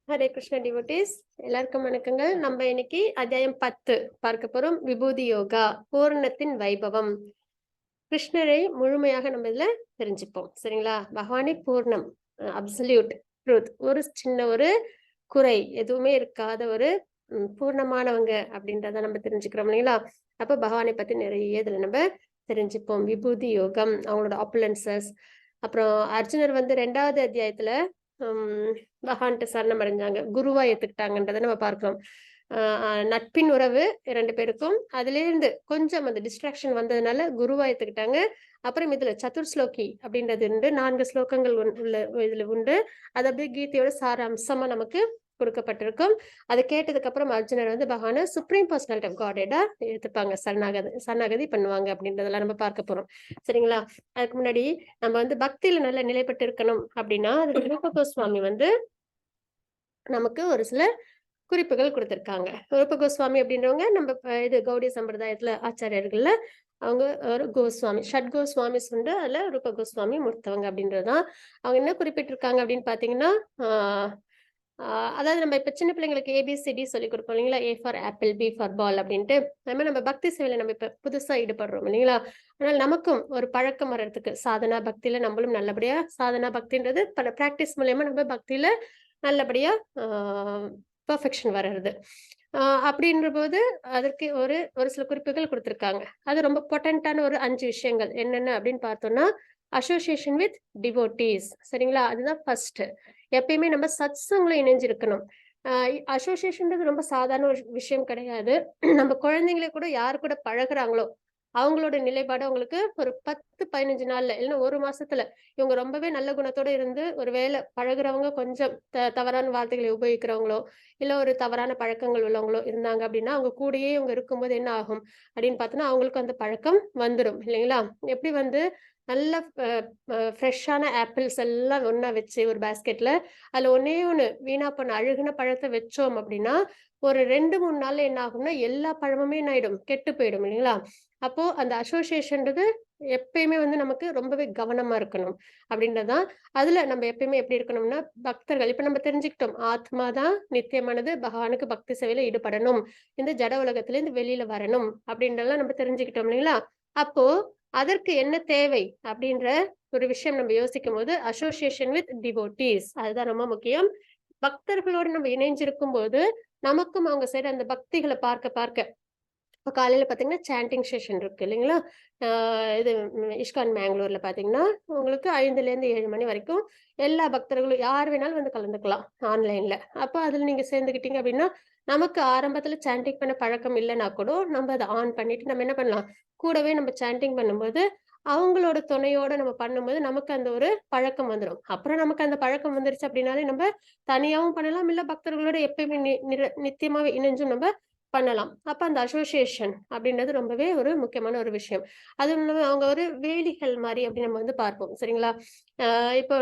Hare Krishna devotees, எல்லாருக்கும் வணக்கங்கள். நம்ம இன்னைக்கு அத்தியாயம் 10 பார்க்க போறோம். விபூதி யோகா, பூரணத்தின் வைபவம். கிருஷ்ணரை முழுமையாக நம்ம இதுல தெரிஞ்சுப்போம். சரிங்களா? பகவானே பூர்ணம், அப்சல்யூட் ட்ரூத், ஒரு சின்ன ஒரு குறை எதுவுமே இருக்காத ஒரு பூர்ணமானவங்க அப்படின்றத நம்ம தெரிஞ்சுக்கிறோம் இல்லைங்களா? அப்ப பகவானை பத்தி நிறைய இதுல நம்ம தெரிஞ்சுப்போம். விபூதி யோகம், அவங்களோட ஆப்புலன்சஸ். அப்புறம் அர்ஜுனர் வந்து 2வது அத்தியாயத்துல பகவான்கிட்ட சரணம் அடைஞ்சாங்க, குருவா ஏத்துக்கிட்டாங்கன்றதை நம்ம பார்க்கிறோம். நட்பின் உறவு 2 பேருக்கும் அதுல இருந்து கொஞ்சம் அந்த டிஸ்ட்ராக்ஷன் வந்ததுனால குருவா ஏத்துக்கிட்டாங்க. அப்புறம் இதுல சதுர்ஸ்லோகி அப்படின்றது உண்டு, 4 ஸ்லோகங்கள் உள்ள இதுல உண்டு. அது அப்படியே கீதையோட சாராம்சமா நமக்கு கொடுக்கப்பட்டிருக்கும். அதை கேட்டதுக்கு அப்புறம் அர்ஜுனர் வந்து பகவான சுப்ரீம் பர்சனாலிட்டி ஆஃப் காடேடா ஏத்துப்பாங்க, சரணாகதி பண்ணுவாங்க அப்படின்றதெல்லாம் நம்ம பார்க்க போறோம். சரிங்களா? அதுக்கு முன்னாடி நம்ம வந்து பக்தியில நல்ல நிலைப்பட்டு இருக்கணும் அப்படின்னா அது ரூப கோஸ்வாமி வந்து நமக்கு ஒரு சில குறிப்புகள் கொடுத்திருக்காங்க. ரூப கோஸ்வாமி அப்படின்றவங்க நம்ம இது கௌடிய சம்பிரதாயத்துல ஆச்சாரியர்கள்ல அவங்க ஒரு கோஸ்வாமி, ஷட் கோஸ்வாமிஸ் உண்டு. அதுல ரூப கோஸ்வாமி மூர்த்தவங்க அப்படின்றதுதான். அவங்க என்ன குறிப்பிட்டிருக்காங்க அப்படின்னு பாத்தீங்கன்னா, அதாவது நம்ம இப்ப சின்ன பிள்ளைங்களுக்கு ஏபிசிடி சொல்லி கொடுப்போம் இல்லைங்களா? A for apple, B for ball அப்படின்ட்டு. அது மாதிரி நம்ம பக்தி சேவையில நம்ம இப்ப புதுசா ஈடுபடுறோம் இல்லைங்களா? ஆனால் நமக்கும் ஒரு பழக்கம் வர்றதுக்கு, சாதனா பக்தியில நம்மளும் நல்லபடியா, சாதனா பக்தின்றது பல பிராக்டிஸ் மூலியமா நம்ம பக்தியில நல்லபடியா பெர்ஃபெக்ஷன் வர்றது. அப்படின்ற போது அதற்கு ஒரு ஒரு சில குறிப்புகள் கொடுத்திருக்காங்க. அது ரொம்ப பொட்டன்டான ஒரு 5 விஷயங்கள் என்னென்ன அப்படின்னு பார்த்தோம்னா, அசோசியேஷன் வித் டிவோட்டீஸ். சரிங்களா? அதுதான் ஃபர்ஸ்ட். எப்பயுமே நம்ம சத்சங்ல இணைஞ்சிருக்கணும். அசோசியேஷன்றது ரொம்ப சாதாரண ஒரு விஷயம் கிடையாது. நம்ம குழந்தைங்களே கூட யார் கூட பழகுறாங்களோ அவங்களோட நிலைப்பாடு அவங்களுக்கு ஒரு 10, 15 நாள்ல இல்லைன்னா 1 மாசத்துல இவங்க ரொம்பவே நல்ல குணத்தோட இருந்து, ஒரு வேளை பழகுறவங்க கொஞ்சம் தவறான வார்த்தைகளை உபயோகிக்கிறவங்களோ, இல்ல ஒரு தவறான பழக்கங்கள் உள்ளவங்களோ இருந்தாங்க அப்படின்னா, அவங்க கூடயே இவங்க இருக்கும்போது என்ன ஆகும் அப்படின்னு பார்த்தோம்னா, அவங்களுக்கு அந்த பழக்கம் வந்துரும் இல்லைங்களா? எப்படி வந்து நல்ல ஃப்ரெஷ்ஷான ஆப்பிள்ஸ் எல்லாம் ஒண்ணா வச்சு ஒரு பாஸ்கெட்ல, அதுல ஒண்ணே ஒண்ணு வீணா போன அழுகுன பழத்த வச்சோம் அப்படின்னா, ஒரு 2, 3 நாள்ல என்ன ஆகும்னா, எல்லா பழமுமே என்ன ஆயிடும்? கெட்டு போயிடும் இல்லைங்களா? அப்போ அந்த அசோசியேஷன்றது எப்பயுமே வந்து நமக்கு ரொம்பவே கவனமா இருக்கணும் அப்படின்றதுதான். அதுல நம்ம எப்பயுமே எப்படி இருக்கணும்னா, பக்தர்கள் இப்ப நம்ம தெரிஞ்சுக்கிட்டோம். ஆத்மா தான் நித்தியமானது. பகவானுக்கு பக்தி சேவையில ஈடுபடணும். இந்த ஜட உலகத்துல இருந்து வெளியில வரணும் அப்படின்றதெல்லாம் நம்ம தெரிஞ்சுக்கிட்டோம் இல்லைங்களா? அப்போ அதற்கு என்ன தேவை அப்படின்ற ஒரு விஷயம் நம்ம யோசிக்கும்போது, அசோசியேஷன் வித் டிவோட்டீஸ் அதுதான் ரொம்ப முக்கியம். பக்தர்களோடு நம்ம இணைஞ்சிருக்கும் போது, நமக்கும் அவங்க செய்ற அந்த பக்திகள பார்க்க பார்க்க இப்ப காலையில பார்த்தீங்கன்னா, சாண்டிங் செஷன் இருக்கு இல்லைங்களா? ஆ இது இஸ்கான் மேங்களூர்ல பார்த்தீங்கன்னா, உங்களுக்கு 5லேருந்து 7 மணி வரைக்கும் எல்லா பக்தர்களும் யார் வேணாலும் வந்து கலந்துக்கலாம் ஆன்லைன்ல. அப்ப அதுல நீங்க சேர்ந்துக்கிட்டீங்க அப்படின்னா, நமக்கு ஆரம்பத்துல சாண்டிங் பண்ண பழக்கம் இல்லன்னா கூட, நம்ம அத ஆன் பண்ணிட்டு நம்ம என்ன பண்ணலாம், கூடவே நம்ம சாண்டிங் பண்ணும்போது, அவங்களோட துணையோட நம்ம பண்ணும்போது, நமக்கு அந்த ஒரு பழக்கம் வந்துரும். அப்புறம் நமக்கு அந்த பழக்கம் வந்துருச்சு அப்படின்னாலே, நம்ம தனியாவும் பண்ணலாம், இல்ல பக்தர்களோட எப்பயுமே நித்தியமாவே இணைஞ்சும் நம்ம பண்ணலாம். அப்ப அந்த அசோசியேஷன் அப்படின்றது ரொம்பவே ஒரு முக்கியமான ஒரு விஷயம். அதுவும் இல்லாம அவங்க ஒரு வேலிகள் மாரி அப்படின்னு நம்ம வந்து பார்ப்போம். சரிங்களா? அ இப்போ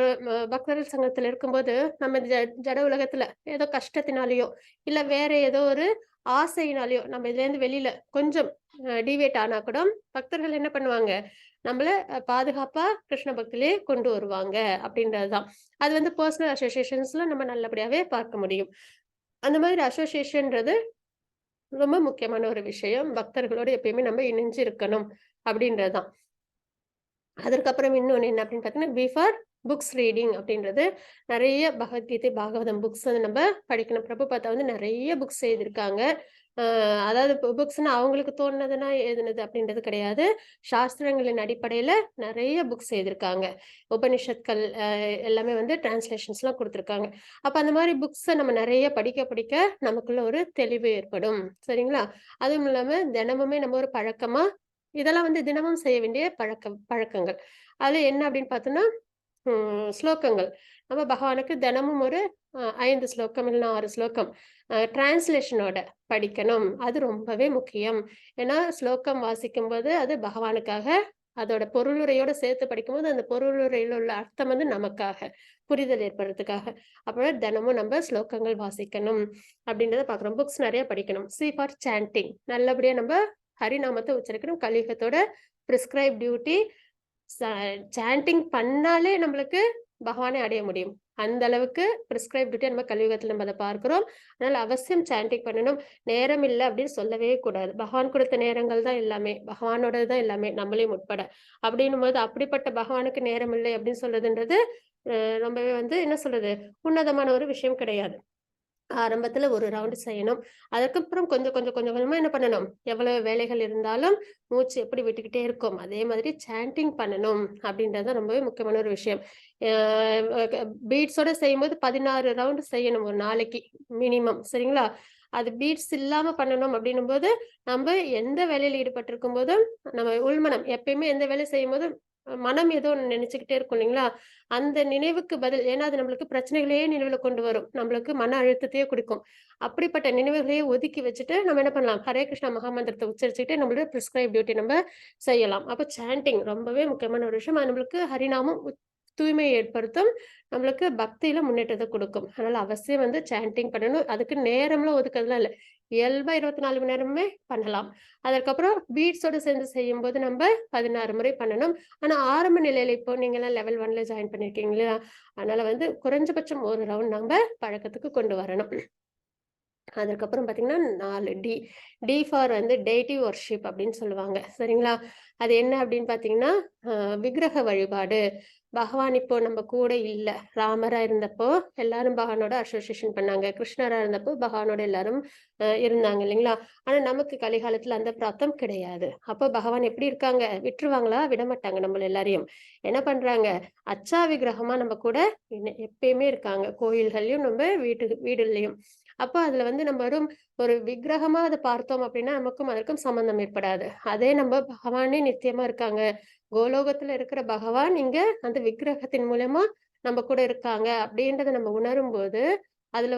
பக்தர்கள் சங்கத்துல இருக்கும்போது, நம்ம ஜட உலகத்துல ஏதோ கஷ்டத்தினாலயோ, இல்ல வேற ஏதோ ஒரு ஆசையினாலயோ, நம்ம இதுலேருந்து வெளியில கொஞ்சம் டீவியேட் ஆனா கூட, பக்தர்கள் என்ன பண்ணுவாங்க? நம்மள பாதுகாப்பா கிருஷ்ண பக்தியிலே கொண்டு வருவாங்க அப்படின்றது தான். அது வந்து பெர்சனல் அசோசியேஷன்ஸ்ல நம்ம நல்லபடியாவே பார்க்க முடியும். அந்த மாதிரி அசோசியேஷன்றது ரொம்ப முக்கியமான ஒரு விஷயம். பக்தர்களோட எப்பயுமே நம்ம இணைஞ்சு இருக்கணும் அப்படின்றதுதான். அதற்கப்புறம் இன்னொன்னு என்ன அப்படின்னு பார்த்தீங்கன்னா, ஃபார் புக்ஸ் ரீடிங் அப்படின்றது. நெறைய பகவத்கீதை, பாகவதம் புக்ஸ் வந்து நம்ம படிக்கணும். பிரபுபாதா வந்து நெறைய புக்ஸ் எழுதியிருக்காங்க. அ அதாவது புக்ஸ்ன்னா அவங்களுக்கு தோணுனதுன்னா எழுதுனது அப்படின்றது கிடையாது. சாஸ்திரங்களின் அடிப்படையில நெறைய புக்ஸ் எழுதியிருக்காங்க. உபனிஷத்கள் எல்லாமே வந்து டிரான்ஸ்லேஷன்ஸ்லாம் குடுத்துருக்காங்க. அப்ப அந்த மாரி புக்ஸ நம்ம நெறைய படிக்க படிக்க நமக்குள்ள ஒரு தெளிவு ஏற்படும். சரிங்களா? அதுவும் இல்லாம தினமுமே நம்ம ஒரு பழக்கமா இதெல்லாம் வந்து தினமும் செய்ய வேண்டிய பழக்கங்கள். அதுல என்ன அப்படின்னு பார்த்தோம்னா, ஸ்லோகங்கள். நம்ம பகவானுக்கு தினமும் ஒரு 5 ஸ்லோகம் இல்லன்னா 6 ஸ்லோகம் டிரான்ஸ்லேஷனோட படிக்கணும். அது ரொம்பவே முக்கியம். ஏன்னா, ஸ்லோகம் வாசிக்கும்போது அது பகவானுக்காக, அதோட பொருளுரையோட சேர்த்து படிக்கும்போது, அந்த பொருளுரையில உள்ள அர்த்தம் வந்து நமக்காக, புரிதல் ஏற்படுறதுக்காக. அப்ப தினமும் நம்ம ஸ்லோகங்கள் வாசிக்கணும் அப்படின்றத பார்க்குறோம். புக்ஸ் நெறைய படிக்கணும். ஃபார் சாண்டிங் நல்லபடியா நம்ம ஹரிநாமத்த உச்சரிக்கணும். கலியுகத்தோட பிரிஸ்கிரைப் டியூட்டி. ச சாண்டிங் பண்ணாலே நம்மளுக்கு பகவானை அடைய முடியும். அந்த அளவுக்கு பிரிஸ்கிரைப் டியூட்டியா நம்ம கலியுகத்துல நம்ம அத பார்க்கிறோம். அதனால அவசியம் சாண்டிங் பண்ணணும். நேரம் இல்ல அப்படின்னு சொல்லவே கூடாது. பகவான் கொடுத்த நேரங்கள் தான் எல்லாமே. பகவானோடது தான் எல்லாமே, நம்மளையும் உட்பட. அப்படின்னும்போது அப்படிப்பட்ட பகவானுக்கு நேரம் இல்லை அப்படின்னு சொல்றதுன்றது ரொம்பவே வந்து என்ன சொல்றது? உன்னதமான ஒரு விஷயம் கிடையாது. ஆரம்பத்துல ஒரு ரவுண்ட் செய்யணும். அதுக்கப்புறம் கொஞ்சம் கொஞ்சம் கொஞ்சம் கொஞ்சமா என்ன பண்ணணும்? எவ்வளவு வேலைகள் இருந்தாலும் மூச்சு எப்படி விட்டுக்கிட்டே இருக்கும். அதே மாதிரி சாண்டிங் பண்ணணும் அப்படின்றது தான் ரொம்பவே முக்கியமான ஒரு விஷயம். அ பீட்ஸோட செய்யும்போது 16 ரவுண்ட் செய்யணும் ஒரு நாளைக்கு மினிமம். சரிங்களா? அது பீட்ஸ் இல்லாம பண்ணணும் அப்படின்னும்போது, நம்ப எந்த வேலையில ஈடுபட்டிருக்கும்போதும், நம்ம உள்மனம் எப்பயுமே எந்த வேலை செய்யும்போதும், மனம் ஏதோ ஒண்ணு நெனச்சுக்கிட்டே இருக்கும் இல்லைங்களா? அந்த நினைவுக்கு பதில் ஏன்னா அது நம்மளுக்கு பிரச்சனைகளையே நினைவுல கொண்டு வரும். நம்மளுக்கு மன அழுத்தத்தையே குடுக்கும். அப்படிப்பட்ட நினைவுகளையே ஒதுக்கி வச்சுட்டு, நம்ம என்ன பண்ணலாம்? ஹரே கிருஷ்ணா மகாமந்திரத்த உச்சரிச்சுக்கிட்டு நம்மளோட பிரிஸ்கிரைப் டியூட்டி நம்ம செய்யலாம். அப்ப சாண்டிங் ரொம்பவே முக்கியமான ஒரு விஷயம். அது நம்மளுக்கு ஹரிநாமம் தூய்மையை ஏற்படுத்தும். நம்மளுக்கு பக்தியில முன்னேற்றத்த குடுக்கும். அதனால அவசியம் வந்து சாண்டிங் பண்ணணும். அதுக்கு நேரம்லாம் ஒதுக்குறதுலாம் இல்ல. இயல்பா 24 மணி நேரமுமே பண்ணலாம். அதற்கப்புறம் பீட்ஸோட சேர்ந்து செய்யும்போது நம்ப 16 முறை பண்ணணும். ஆனா ஆரம்ப நிலையில இப்போ நீங்கலாம் லெவல் 1ல ஜாயின் பண்ணியிருக்கீங்க இல்லையா? அதனால வந்து குறைஞ்சபட்சம் ஒரு ரவுண்ட் நம்ப பழக்கத்துக்கு கொண்டு வரணும். அதுக்கப்புறம் பார்த்தீங்கன்னா 4 டி. டி ஃபார் வந்து டெய்டி வொர்ஷிப் அப்படின்னு சொல்லுவாங்க. சரிங்களா? அது என்ன அப்படின்னு பார்த்தீங்கன்னா, அ விக்கிரக வழிபாடு. பகவான் இப்போ நம்ம கூட இல்ல. ராமரா இருந்தப்போ எல்லாரும் பகவானோட அசோசியேஷன் பண்ணாங்க. கிருஷ்ணரா இருந்தப்போ பகவானோட எல்லாரும் இருந்தாங்க இல்லைங்களா? ஆனா நமக்கு கலிகாலத்துல அந்த பிராப்தம் கிடையாது. அப்போ பகவான் எப்படி இருக்காங்க? விட்டுருவாங்களா? விடமாட்டாங்க நம்மள எல்லாரையும். என்ன பண்றாங்க? அச்சா விக்கிரகமா நம்ம கூட எப்பயுமே இருக்காங்க. கோயில்கள்லயும், நம்ம வீடுகள்லயும். அப்ப அதுல வந்து நம்ம ஒரு விக்கிரகமா அத பார்த்தோம் அப்படின்னா, நமக்கும் அதற்கும் சம்மந்தம் ஏற்படாது. அதே நம்ம பகவானே நித்தியமா இருக்காங்க. கோலோகத்துல இருக்கிற பகவான் இங்க அந்த விக்கிரகத்தின் மூலியமா நம்ம கூட இருக்காங்க அப்படின்றத நம்ம உணரும்போது, அதுல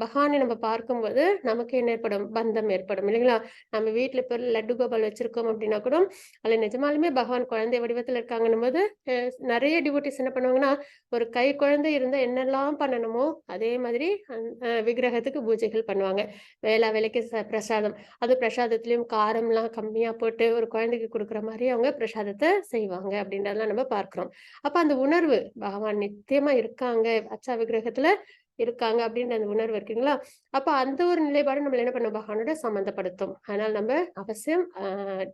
பகவானை நம்ம பார்க்கும்போது நமக்கு என்ன ஏற்படும்? பந்தம் ஏற்படும் இல்லைங்களா? நம்ம வீட்ல இப்ப லட்டு கோபால் வச்சிருக்கோம் அப்படின்னா கூட, அதுல நிஜமாலுமே பகவான் குழந்தை வடிவத்துல இருக்காங்கன்னும்போது, அ நெறைய டிவோட்டீஸ் என்ன பண்ணுவாங்கன்னா, ஒரு கை குழந்தை இருந்தா என்னெல்லாம் பண்ணணுமோ, அதே மாதிரி விக்கிரகத்துக்கு பூஜைகள் பண்ணுவாங்க. வேளா வேளைக்கு பிரசாதம். அது பிரசாதத்திலயும் காரம்லாம் கம்மியா போட்டு ஒரு குழந்தைக்கு குடுக்குற மாரி அவங்க பிரசாதத்த செய்வாங்க அப்படின்றதெல்லாம் நம்ம பார்க்கிறோம். அப்ப அந்த உணர்வு பகவான் நித்தியமா இருக்காங்க, அச்சா விக்கிரகத்துல இருக்காங்க அப்படின்ற அந்த உணர்வு இருக்குங்களா? அப்ப அந்த ஒரு நிலைப்பாடு நம்மள என்ன பண்ணும்? பகவானோட சம்மந்தப்படுத்தும். அதனால நம்ம அவசியம்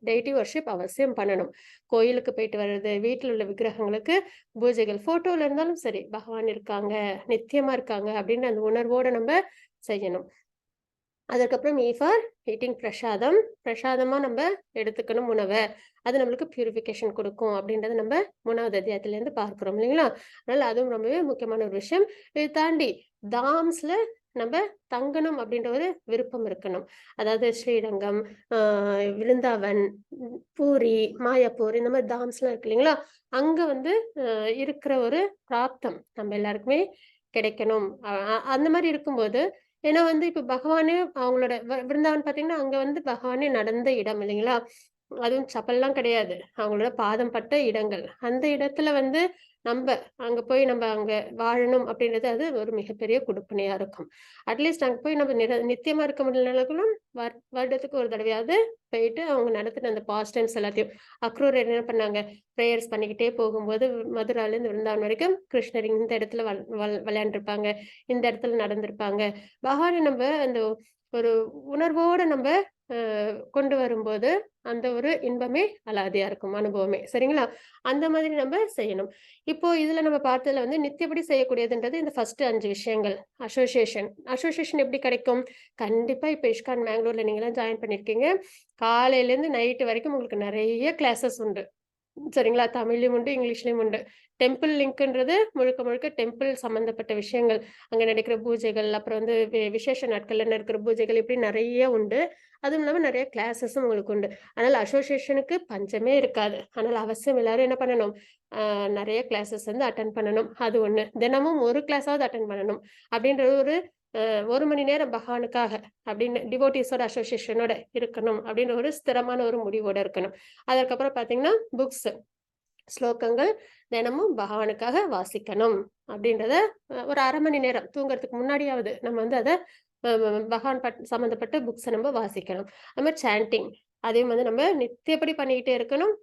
டெய்டி வொர்ஷிப் அவசியம் பண்ணணும். கோயிலுக்கு போயிட்டு வர்றது, வீட்ல உள்ள விக்கிரகங்களுக்கு பூஜைகள், ஃபோட்டோல இருந்தாலும் சரி, பகவான் இருக்காங்க, நித்தியமா இருக்காங்க அப்படின்னு அந்த உணர்வோட நம்ம செய்யணும். அதுக்கப்புறம் ஈ ஃபார் ஈட்டிங் பிரசாதம். பிரசாதமா நம்ப எடுத்துக்கணும் உணவ. அது நம்மளுக்கு பியூரிஃபிகேஷன் குடுக்கும் அப்படின்றத நம்ம 3வது அத்தியாயத்திலேருந்து பார்க்கிறோம் இல்லைங்களா? அதனால அதுவும் ரொம்பவே முக்கியமான ஒரு விஷயம். இத தாண்டி தாம்ஸ்ல நம்ப தங்கணும் அப்படின்ற ஒரு விருப்பம் இருக்கணும். அதாவது ஸ்ரீரங்கம், ஆ விருந்தாவன், பூரி, மாயாப்பூர் இந்த மாரி தாம்ஸ்லாம் இருக்கு இல்லைங்களா? அங்க வந்து இருக்கிற ஒரு பிராப்தம் நம்ம எல்லாருக்குமே கிடைக்கணும். அ அ அந்த மாரி இருக்கும்போது ஏன்னா வந்து இப்ப பகவானே அவங்களோட விருந்தாவன் பார்த்தீங்கன்னா, அங்க வந்து பகவானே நடந்த இடம் இல்லைங்களா? அதுவும் சப்பல்லாம் கிடையாது. அவங்களோட பாதம் பட்ட இடங்கள். அந்த இடத்துல வந்து நம்ப அங்க போய் அங்க வாழணும் அப்படின்றது அது ஒரு மிகப்பெரிய குடுப்பினையா இருக்கும். அட்லீஸ்ட் அங்க போய் நம்ம நித்தியமா இருக்க முடியலனாலும் வருடத்துக்கு ஒரு தடவையாவது போயிட்டு அவங்க நடத்தின அந்த பாஸ்டன்ஸ் எல்லாத்தையும் அக்ரூரர் என்ன பண்ணாங்க? பிரேயர்ஸ் பண்ணிக்கிட்டே போகும்போது மதுராலேருந்து விருந்தாவன் வரைக்கும் கிருஷ்ணர் இந்த இடத்துல விளையாண்டுருப்பாங்க. இந்த இடத்துல நடந்திருப்பாங்க. பகவான நம்ப அந்த ஒரு உணர்வோட நம்ப அ கொண்டு வரும்போது, அந்த ஒரு இன்பமே அலாதியா இருக்கும். அனுபவமே. சரிங்களா? அந்த மாதிரி நம்ப செய்யணும். இப்போ இதுல நம்ம பார்த்ததுல வந்து நித்தியப்படி செய்யக்கூடியதுன்றது இந்த ஃபர்ஸ்ட் 5 விஷயங்கள். அசோசியேஷன். அசோசியேஷன் எப்படி கிடைக்கும்? கண்டிப்பா இப்ப இஸ்கான் பெங்களூர்ல நீங்கலாம் ஜாயின் பண்ணியிருக்கீங்க. காலையிலேருந்து நைட் வரைக்கும் உங்களுக்கு நெறைய கிளாஸஸ் உண்டு. சரிங்களா? தமிழ்லயும் உண்டு, இங்கிலீஷ்லயும் உண்டு. டெம்பிள் லிங்க்ன்றது முழுக்க முழுக்க டெம்பிள் சம்மந்தப்பட்ட விஷயங்கள். அங்க நடக்கிற பூஜைகள், அப்புறம் வந்து விசேஷ நாட்கள்ல நடக்கிற பூஜைகள் இப்படி நெறைய உண்டு. அதுவும் இல்லாம நெறைய கிளாஸஸும் உங்களுக்கு உண்டு. அதனால அசோசியேஷனுக்கு பஞ்சமே இருக்காது. அதனால அவசியம் எல்லாரும் என்ன பண்ணணும்? நெறைய கிளாஸஸ் வந்து அட்டெண்ட் பண்ணணும். அது ஒண்ணு. தினமும் ஒரு கிளாஸாவது அட்டெண்ட் பண்ணணும். அப்படின்ற ஒரு 1 மணி நேரம் பகவானுக்காக அப்படின்னு டிவோட்டீஸோட அசோசியேஷனோட இருக்கணும். அப்படின்னு ஒரு ஸ்திரமான ஒரு முடிவோட இருக்கணும். அதற்கப்புறம் பார்த்தீங்கன்னா, புக்ஸ் ஸ்லோகங்கள் தினமும் பகவானுக்காக வாசிக்கணும். அப்படின்றத ஒரு 1/2 மணி நேரம் தூங்குறதுக்கு முன்னாடியாவது நம்ம வந்து அத பகவான் சம்மந்தப்பட்ட புக்ஸ நம்ம வாசிக்கணும். அது மாரி சாண்டிங். அதையும் வந்து நம்ம நித்தியப்படி பண்ணிக்கிட்டே இருக்கணும்.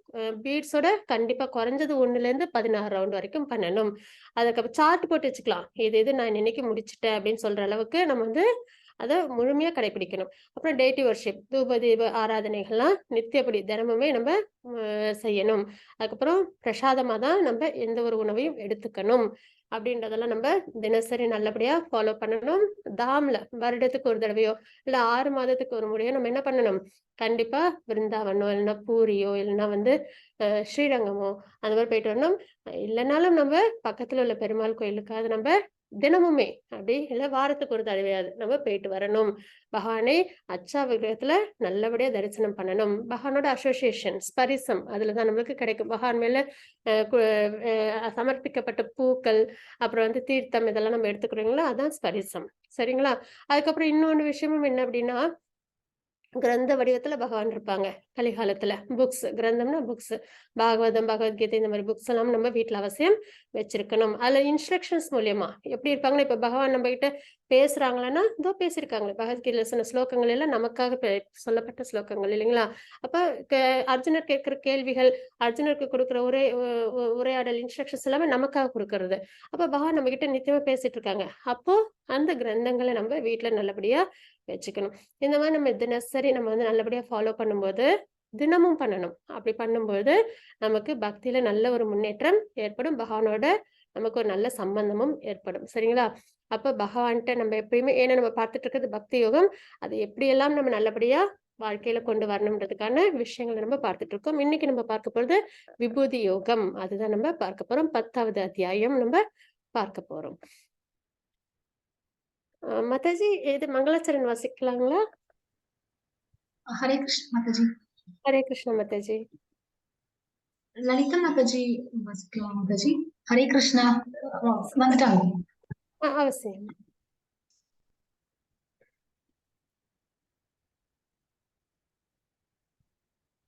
பீட்ஸோட கண்டிப்பா குறைஞ்சது 1லேருந்து 16 ரவுண்ட் வரைக்கும் பண்ணணும். அதுக்கப்புறம் சார்ட் போட்டு வச்சுக்கலாம். இது நான் இன்னைக்கு முடிச்சுட்டேன் அப்படின்னு சொல்ற அளவுக்கு நம்ம வந்து அத முழுமையா கடைபிடிக்கணும். அப்புறம் டேட்டி வொர்ஷிப், தூப தீப ஆராதனைகள்லாம் நித்தியப்படி தினமுமே நம்ம செய்யணும். அதுக்கப்புறம் பிரசாதமா தான் நம்ம எந்த ஒரு உணவையும் எடுத்துக்கணும். அப்படின்றதெல்லாம் நம்ம தினசரி நல்லபடியா ஃபாலோ பண்ணணும். தாம்ல வருடத்துக்கு ஒரு தடவையோ, இல்ல 6 மாதத்துக்கு ஒரு முறையோ நம்ம என்ன பண்ணணும்? கண்டிப்பா பிருந்தாவனோ, இல்லைன்னா பூரியோ, இல்லைன்னா வந்து ஸ்ரீரங்கமோ அந்த மாரி போயிட்டு வரணும். இல்லனாலும் நம்ம பக்கத்துல உள்ள பெருமாள் கோயிலுக்காவது நம்ம தினமுமே அப்படி இல்ல வாரத்துக்கு ஒரு தடவையாவது நம்ம போயிட்டு வரணும். பகவானை அச்சா விக்கிரகத்துல நல்லபடியா தரிசனம் பண்ணணும். பகவானோட அசோசியேஷன், ஸ்பரிசம் அதுலதான் நம்மளுக்கு கிடைக்கும். பகவான் மேல சமர்ப்பிக்கப்பட்ட பூக்கள், அப்புறம் வந்து தீர்த்தம் இதெல்லாம் நம்ம எடுத்துக்கிறோங்களா, அதான் ஸ்பரிசம். சரிங்களா? அதுக்கப்புறம் இன்னொன்னு விஷயமும் என்ன அப்படின்னா, கிரந்த வடிவத்துல பகவான் இருப்பாங்க. கலிகாலத்துல. புக்ஸ் கிரந்தம்னா புக்ஸ். பாகவதம், பகவத்கீதை இந்த மாரி புக்ஸ் எல்லாம் நம்ம வீட்ல அவசியம் வச்சிருக்கணும். அதுல இன்ஸ்ட்ரக்ஷன்ஸ் மூலியமா எப்படி இருப்பாங்கன்னா, இப்ப பகவான் நம்மகிட்ட பேசுறாங்களான்னா, இதோ பேசியிருக்காங்களே. பகவத்கீதையில சொன்ன ஸ்லோகங்கள் எல்லாம் நமக்காக சொல்லப்பட்ட ஸ்லோகங்கள் இல்லைங்களா? அப்ப க அர்ஜுனர் கேட்கிற கேள்விகள், அர்ஜுனருக்கு கொடுக்கிற உரையாடல் இன்ஸ்ட்ரக்ஷன்ஸ் எல்லாமே நமக்காக குடுக்கறது. அப்ப பகவான் நம்மகிட்ட நித்தியமா பேசிட்டு இருக்காங்க. அப்போ அந்த கிரந்தங்கள நம்ம வீட்ல நல்லபடியா வச்சுக்கணும். இந்த மாரி நம்ம தினசரி நம்ம வந்து நல்லபடியா ஃபாலோ பண்ணும்போது, தினமும் பண்ணணும். அப்படி பண்ணும்போது, நமக்கு பக்தியில நல்ல ஒரு முன்னேற்றம் ஏற்படும். பகவானோட நமக்கு ஒரு நல்ல சம்பந்தமும் ஏற்படும். சரிங்களா? அப்ப பகவான்ட்ட நம்ம எப்பயுமே ஏன்னா நம்ம பார்த்துட்டு இருக்கிறது பக்தி யோகம். அது எப்படியெல்லாம் நம்ம நல்லபடியா வாழ்க்கையில கொண்டு வரணும்ன்றதுக்கான விஷயங்கள நம்ம பார்த்துட்டு இருக்கோம். இன்னைக்கு நம்ம பார்க்க போறது விபூதி யோகம். அதுதான் நம்ம பார்க்க போறோம். 10வது அத்தியாயம் நம்ம பார்க்க போறோம். மாதாஜி இது மங்களாச்சரண் வாசிக்கலாங்களா? हरे कृष्ण माताजी. हरे कृष्ण माताजी. ललिता माताजी वासिக்கலாம் माताजी. हरे कृष्णा வந்துட்டாங்க. அவசியம்.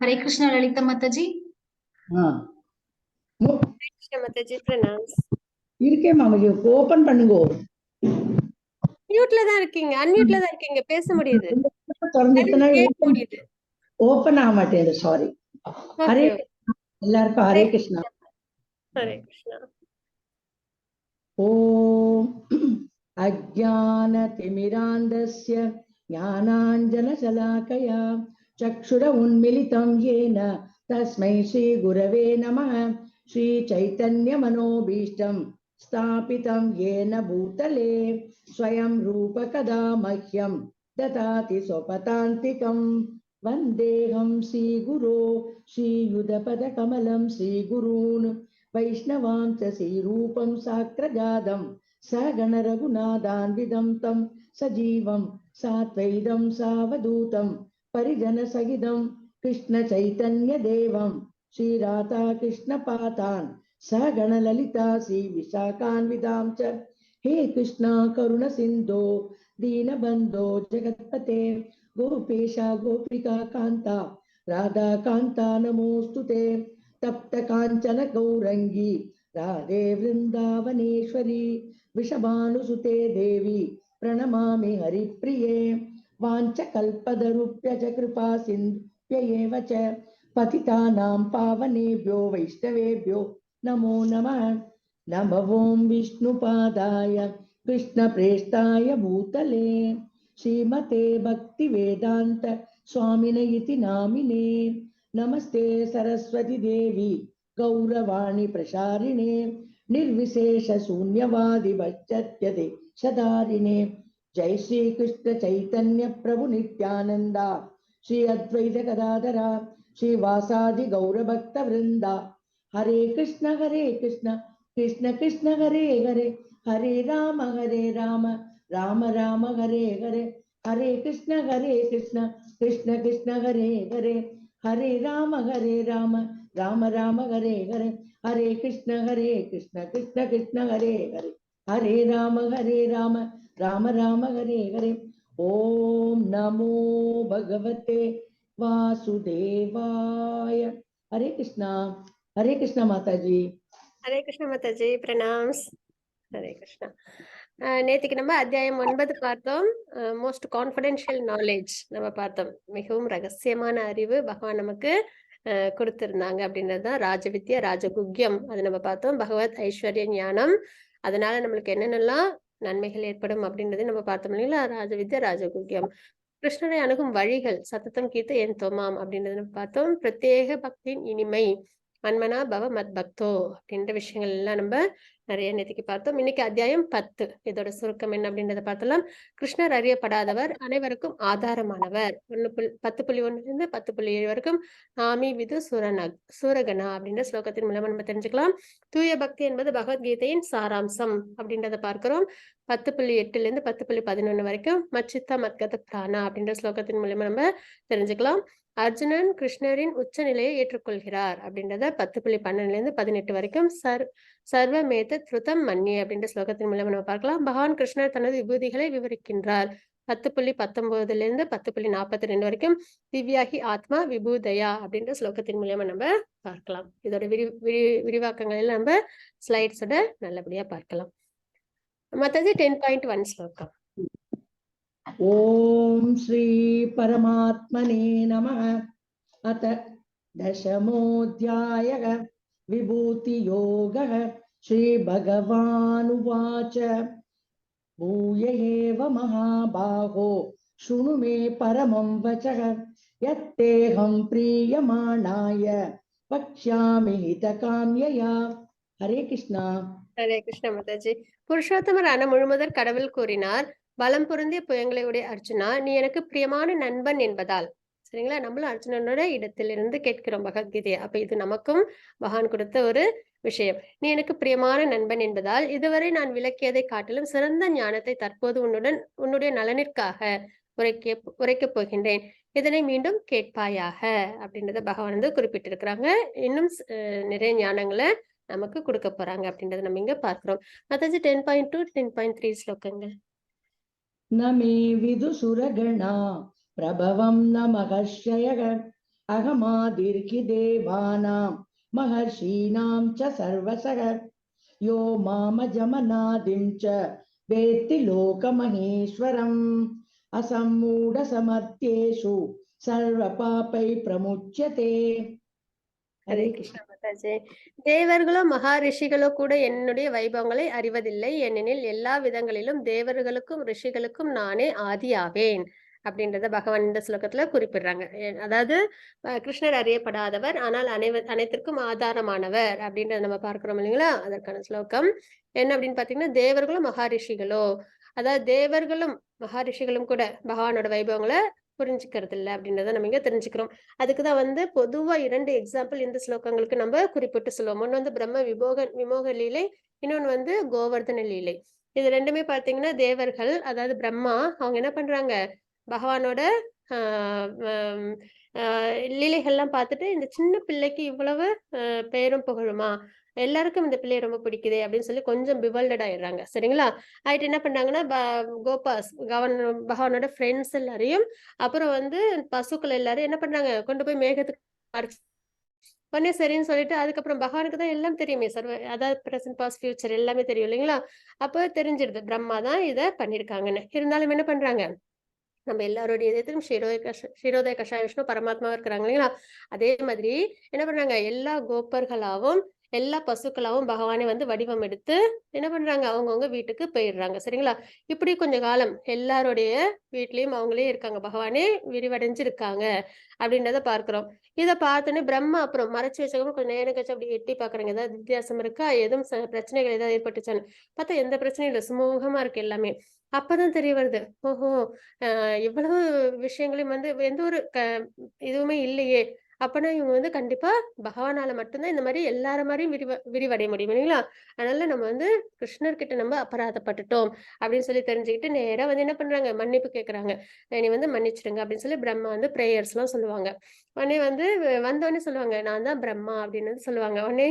हरे कृष्णा ललिता माताजी. हरे कृष्ण माताजी प्रणाम. இருக்கே மாமாஜி ஓபன் பண்ணுங்க. மியூட்ல தான் இருக்கீங்க. அன்மியூட்ல தான் இருக்கீங்க. பேச முடியுது. முடியுது. ஓபன் ஆக மாட்டேங்குது. சாரி. ஹரே எல்லாருக்கும் ஹரே கிருஷ்ணா. ஹரே கிருஷ்ணா. ஓம் அஜ்ஞானதிமிராந்தஸ்ய ஞானாஞ்சனசலாகயா சக்ஷுர உன்மிலிதம் येन தஸ்மை ஸ்ரீ குரவே நமः. ஸ்ரீ சைத்தன்ய மனோபீஷ்டம் स्थापितं येन भूतले स्वयं रूप कदा मह्यं ददाति स्वपदान्तिकं. वन्देऽहं श्रीगुरो श्रीयुधपदकमलं श्रीगुरून् वैष्णवांश्च श्रीरूपं साग्रजातं सहगणरघुनाथान्वितं तं सजीवं साद्वैतं सावधूतं परिजनसहितं कृष्णचैतन्यदेवं श्रीराधाकृष्णपादान् सहगणललिता श्रीविशाखान्वितां च. हे कृष्णा करुण सिन्धो दीनबन्धो जगत्पते गोपेश गोपिका कान्ता राधा कान्ता नमोऽस्तुते. तप्त काञ्चन गौरंगी राधे वृन्दावनेश्वरी वृषभानुसुते देवी प्रणमामि हरिप्रिये. वाञ्छकल्पतरुभ्यश्च कृपा सिन्धुभ्यैव च पतितानां पावनेभ्यो वैष्णवेभ्यो नमो नमः. नमो ओं विष्णुपादाय कृष्णप्रेष्ठाय भूतले श्रीमते भक्तिवेदान्त स्वामिने इति नामिने. नमस्ते सरस्वती देवी गौरवाणी प्रसारिणे निर्विशेष शून्यवादि वच्चत्यते सदारिणे. जय श्री कृष्ण चैतन्य प्रभु नित्यानंदा श्री अद्वैत गदाधरा श्रीवासादि गौरभक्त वृंदा. हरे कृष्ण कृष्ण कृष्ण हरे हरे हरे राम राम राम हरे हरे. हरे कृष्ण कृष्ण कृष्ण हरे हरे हरे राम राम राम हरे हरे. हरे कृष्ण कृष्ण कृष्ण हरे हरे हरे राम राम राम हरे हरे. ओम नमो भगवते वासुदेवाय. हरे कृष्णा माताजी. हरे कृष्ण माताजी प्रणाम. हरे कृष्णा. நேத்திக்கு நம்ம அத்தியாயம் 9 பார்த்தோம். மோஸ்ட் கான்ஃபிடென்ஷியல் நாலேஜ் நம்ம பார்த்தோம். மிகவும் ரகசியமான அறிவு பகவான் நமக்கு கொடுத்திருந்தாங்க அப்படின்றது தான் ராஜவித்யா ராஜகுக்யம். அது நம்ம பார்த்தோம். பகவத் ஐஸ்வர்ய ஞானம், அதனால நம்மளுக்கு என்னென்னலாம் நன்மைகள் ஏற்படும் அப்படின்றதையும் நம்ம பார்த்தோம் இல்லைங்களா? ராஜவித்யா ராஜகுக்யம். கிருஷ்ணரை அணுகும் வழிகள், சத்ததம் கீர்த்த என் தோமாம் அப்படின்றத நம்ம பார்த்தோம். பிரத்யேக பக்தியின் இனிமை, மன்மனா பவ மத் பக்தோ அப்படின்ற விஷயங்கள் எல்லாம் நம்ம நிறைய நேத்திக்கு பார்த்தோம். இன்னைக்கு அத்தியாயம் 10, இதோட சுருக்கம் என்ன அப்படின்றத பார்த்தலாம். கிருஷ்ணர் அறியப்படாதவர், அனைவருக்கும் ஆதாரமானவர். 10.1 10.7 வரைக்கும் நாமி விது சூரகனா அப்படின்ற ஸ்லோகத்தின் மூலமா நம்ம தெரிஞ்சுக்கலாம். தூய பக்தி என்பது பகவத்கீதையின் சாராம்சம் அப்படின்றத பார்க்கிறோம். 10.8 10.11 வரைக்கும் மச்சித்தா மத்கத பிராணா அப்படின்ற ஸ்லோகத்தின் மூலமா நம்ம தெரிஞ்சுக்கலாம். அர்ஜுனன் கிருஷ்ணரின் உச்ச நிலையை ஏற்றுக்கொள்கிறார் அப்படின்றத 10.12 18 வரைக்கும் சர்வமேத திருதம் மன்னியே அப்படின்ற ஸ்லோகத்தின் மூலமா நம்ம பார்க்கலாம். பகவான் கிருஷ்ணர் தனது விபூதிகளை விவரிக்கின்றார். 10.19 10.42 வரைக்கும் திவ்யாகி ஆத்மா விபூதயா அப்படின்ற ஸ்லோகத்தின் மூலமா நம்ம பார்க்கலாம். இதோட விரிவாக்கங்கள் எல்லாம் நம்ம ஸ்லைட்ஸோட நல்லபடியா பார்க்கலாம். மத்தது 10.1 ஸ்லோகம். ஓம் ஸ்ரீ பரமாத்மனே நமः. அத தசமோऽध्यायः விபூதி யோகः. ஸ்ரீ பகவானுவாச்ச பூய ஏவ மகாபாகோ ஷுணு மே பரமம் வசः யத்தேஹம் பிரியமாணாய வக்ஷ்யாமி ஹிதகாம்யயா. ஹரே கிருஷ்ணா. ஹரே கிருஷ்ண மாதாஜி. புருஷோத்தமரான முழுமுதற் கடவுள் கூறினார், பலம் பொருந்திய புயங்களை உடைய அர்ஜுனா, நீ எனக்கு பிரியமான நண்பன் என்பதால். சரிங்களா? நம்மளும் அர்ஜுனனோட இடத்திலிருந்து கேட்கிறோம் பகவத்கீதையை. அப்ப இது நமக்கும் பகவான் கொடுத்த ஒரு விஷயம். நீ எனக்கு பிரியமான நண்பன் என்பதால் இதுவரை நான் விளக்கியதை காட்டிலும் சிறந்த ஞானத்தை தற்போது உன்னுடைய நலனிற்காக உரைக்கப் போகின்றேன். இதனை மீண்டும் கேட்பாயாக அப்படின்றத பகவான் வந்து குறிப்பிட்டிருக்கிறாங்க. இன்னும் நிறைய ஞானங்களை நமக்கு கொடுக்க போறாங்க அப்படின்றத நம்ம இங்க பார்க்கிறோம். அதாவது 10.2 10.3 ஸ்லோகங்கள். நமே விதுசுரகணா பிரபவம் ந மகர்ஷயக அகமாதிர்கி தேவானாம் மகர்ஷீனாம் ச சர்வசக யோ மாமஜமநாதிம் ச வேத்தி லோகமஹேஸ்வரம் அசம்மூட சமர்த்தியேஷு சர்வ பாபை பிரமுச்யதே. ஹரே கிருஷ்ண மாதாஜி. தேவர்களோ மகாரிஷிகளோ கூட என்னுடைய வைபவங்களை அறிவதில்லை, ஏனெனில் எல்லா விதங்களிலும் தேவர்களுக்கும் ரிஷிகளுக்கும் நானே ஆதியாவேன் அப்படின்றத பகவான் இந்த ஸ்லோகத்துல குறிப்பிடுறாங்க. அதாவது கிருஷ்ணர் அறியப்படாதவர், ஆனால் அனைத்திற்கும் ஆதாரமானவர் அப்படின்றத நம்ம பார்க்கிறோம் இல்லைங்களா? அதற்கான ஸ்லோகம் என்ன அப்படின்னு பாத்தீங்கன்னா, தேவர்களும் மகாரிஷிகளோ, அதாவது தேவர்களும் மகாரிஷிகளும் கூட பகவானோட வைபவங்களை புரிஞ்சுக்கிறது இல்லை அப்படின்றத நம்ம இங்க தெரிஞ்சுக்கிறோம். அதுக்குதான் வந்து பொதுவா 2 எக்ஸாம்பிள் இந்த ஸ்லோகங்களுக்கு நம்ம குறிப்பிட்டு சொல்லுவோம். ஒண்ணு வந்து பிரம்ம விமோக லீலை, இன்னொன்னு வந்து கோவர்தன லீலை. இது ரெண்டுமே பார்த்தீங்கன்னா தேவர்கள், அதாவது பிரம்மா, அவங்க என்ன பண்றாங்க, பகவானோட லீலைகள்லாம் பார்த்துட்டு இந்த சின்ன பிள்ளைக்கு இவ்வளவு பேரும் புகழுமா, எல்லாருக்கும் இந்த பிள்ளைய ரொம்ப பிடிக்குதே அப்படின்னு சொல்லி கொஞ்சம் பிவல்டட் ஆயிடுறாங்க. சரிங்களா? ஆயிட்டு என்ன பண்றாங்கன்னா, பகவானோட ஃப்ரெண்ட்ஸ் எல்லாரையும், அப்புறம் வந்து பசுக்கள் எல்லாரும் என்ன பண்றாங்க, கொண்டு போய் மேகத்துக்கு உடனே சரின்னு சொல்லிட்டு, அதுக்கப்புறம் பகவானுக்கு தான் எல்லாம் தெரியுமே, அதாவது பிரசன்ட் பாஸ்ட் ஃபியூச்சர் எல்லாமே தெரியும் இல்லைங்களா? அப்போ தெரிஞ்சிடுது பிரம்மா தான் இதை பண்ணிருக்காங்கன்னு. இருந்தாலும் என்ன பண்றாங்க, நம்ம எல்லாருடைய இதயத்திலும் ஷிரோதய கஷாய விஷ்ணு பரமாத்மாவா இருக்கிறாங்க இல்லைங்களா? அதே மாதிரி என்ன பண்றாங்க, எல்லா கோப்பர்களாவும் எல்லா பசுக்களாவும் பகவானே வந்து வடிவம் எடுத்து என்ன பண்றாங்க, அவங்கவுங்க வீட்டுக்கு போயிடுறாங்க. சரிங்களா? இப்படி கொஞ்ச காலம் எல்லாருடைய வீட்லயும் அவங்களே இருக்காங்க, பகவானே விரிவடைஞ்சிருக்காங்க அப்படின்றத பார்க்கிறோம். இதை பார்த்தோன்னே பிரம்மா அப்புறம் மறைச்சு வச்சவங்க கொஞ்சம் நேரம் கழிச்சு அப்படி எட்டி பாக்குறாங்க, ஏதாவது வித்தியாசம் இருக்கா, எதுவும் பிரச்சனைகள் ஏதாவது ஏற்பட்டுச்சான்னு பார்த்தா எந்த பிரச்சனையும் இல்லை, சுமூகமா இருக்கு எல்லாமே. அப்பதான் தெரிய வருது, ஓஹோ இவ்வளவு விஷயங்களையும் வந்து எந்த ஒரு இதுவுமே இல்லையே, அப்பனா இவங்க வந்து கண்டிப்பா பகவானால மட்டும்தான் இந்த மாதிரி எல்லார மாதிரியும் விரிவடைய முடியும் இல்லைங்களா? அதனால நம்ம வந்து கிருஷ்ணர்கிட்ட நம்ம அபராதப்பட்டுட்டோம் அப்படின்னு சொல்லி தெரிஞ்சுக்கிட்டு நேரா வந்து என்ன பண்றாங்க, மன்னிப்பு கேட்கறாங்க. நீ வந்து மன்னிச்சிடுங்க அப்படின்னு சொல்லி பிரம்மா வந்து பிரேயர்ஸ் எல்லாம் சொல்லுவாங்க. உடனே வந்து வந்தோடனே சொல்லுவாங்க, நான் தான் பிரம்மா அப்படின்னு வந்து சொல்லுவாங்க. உடனே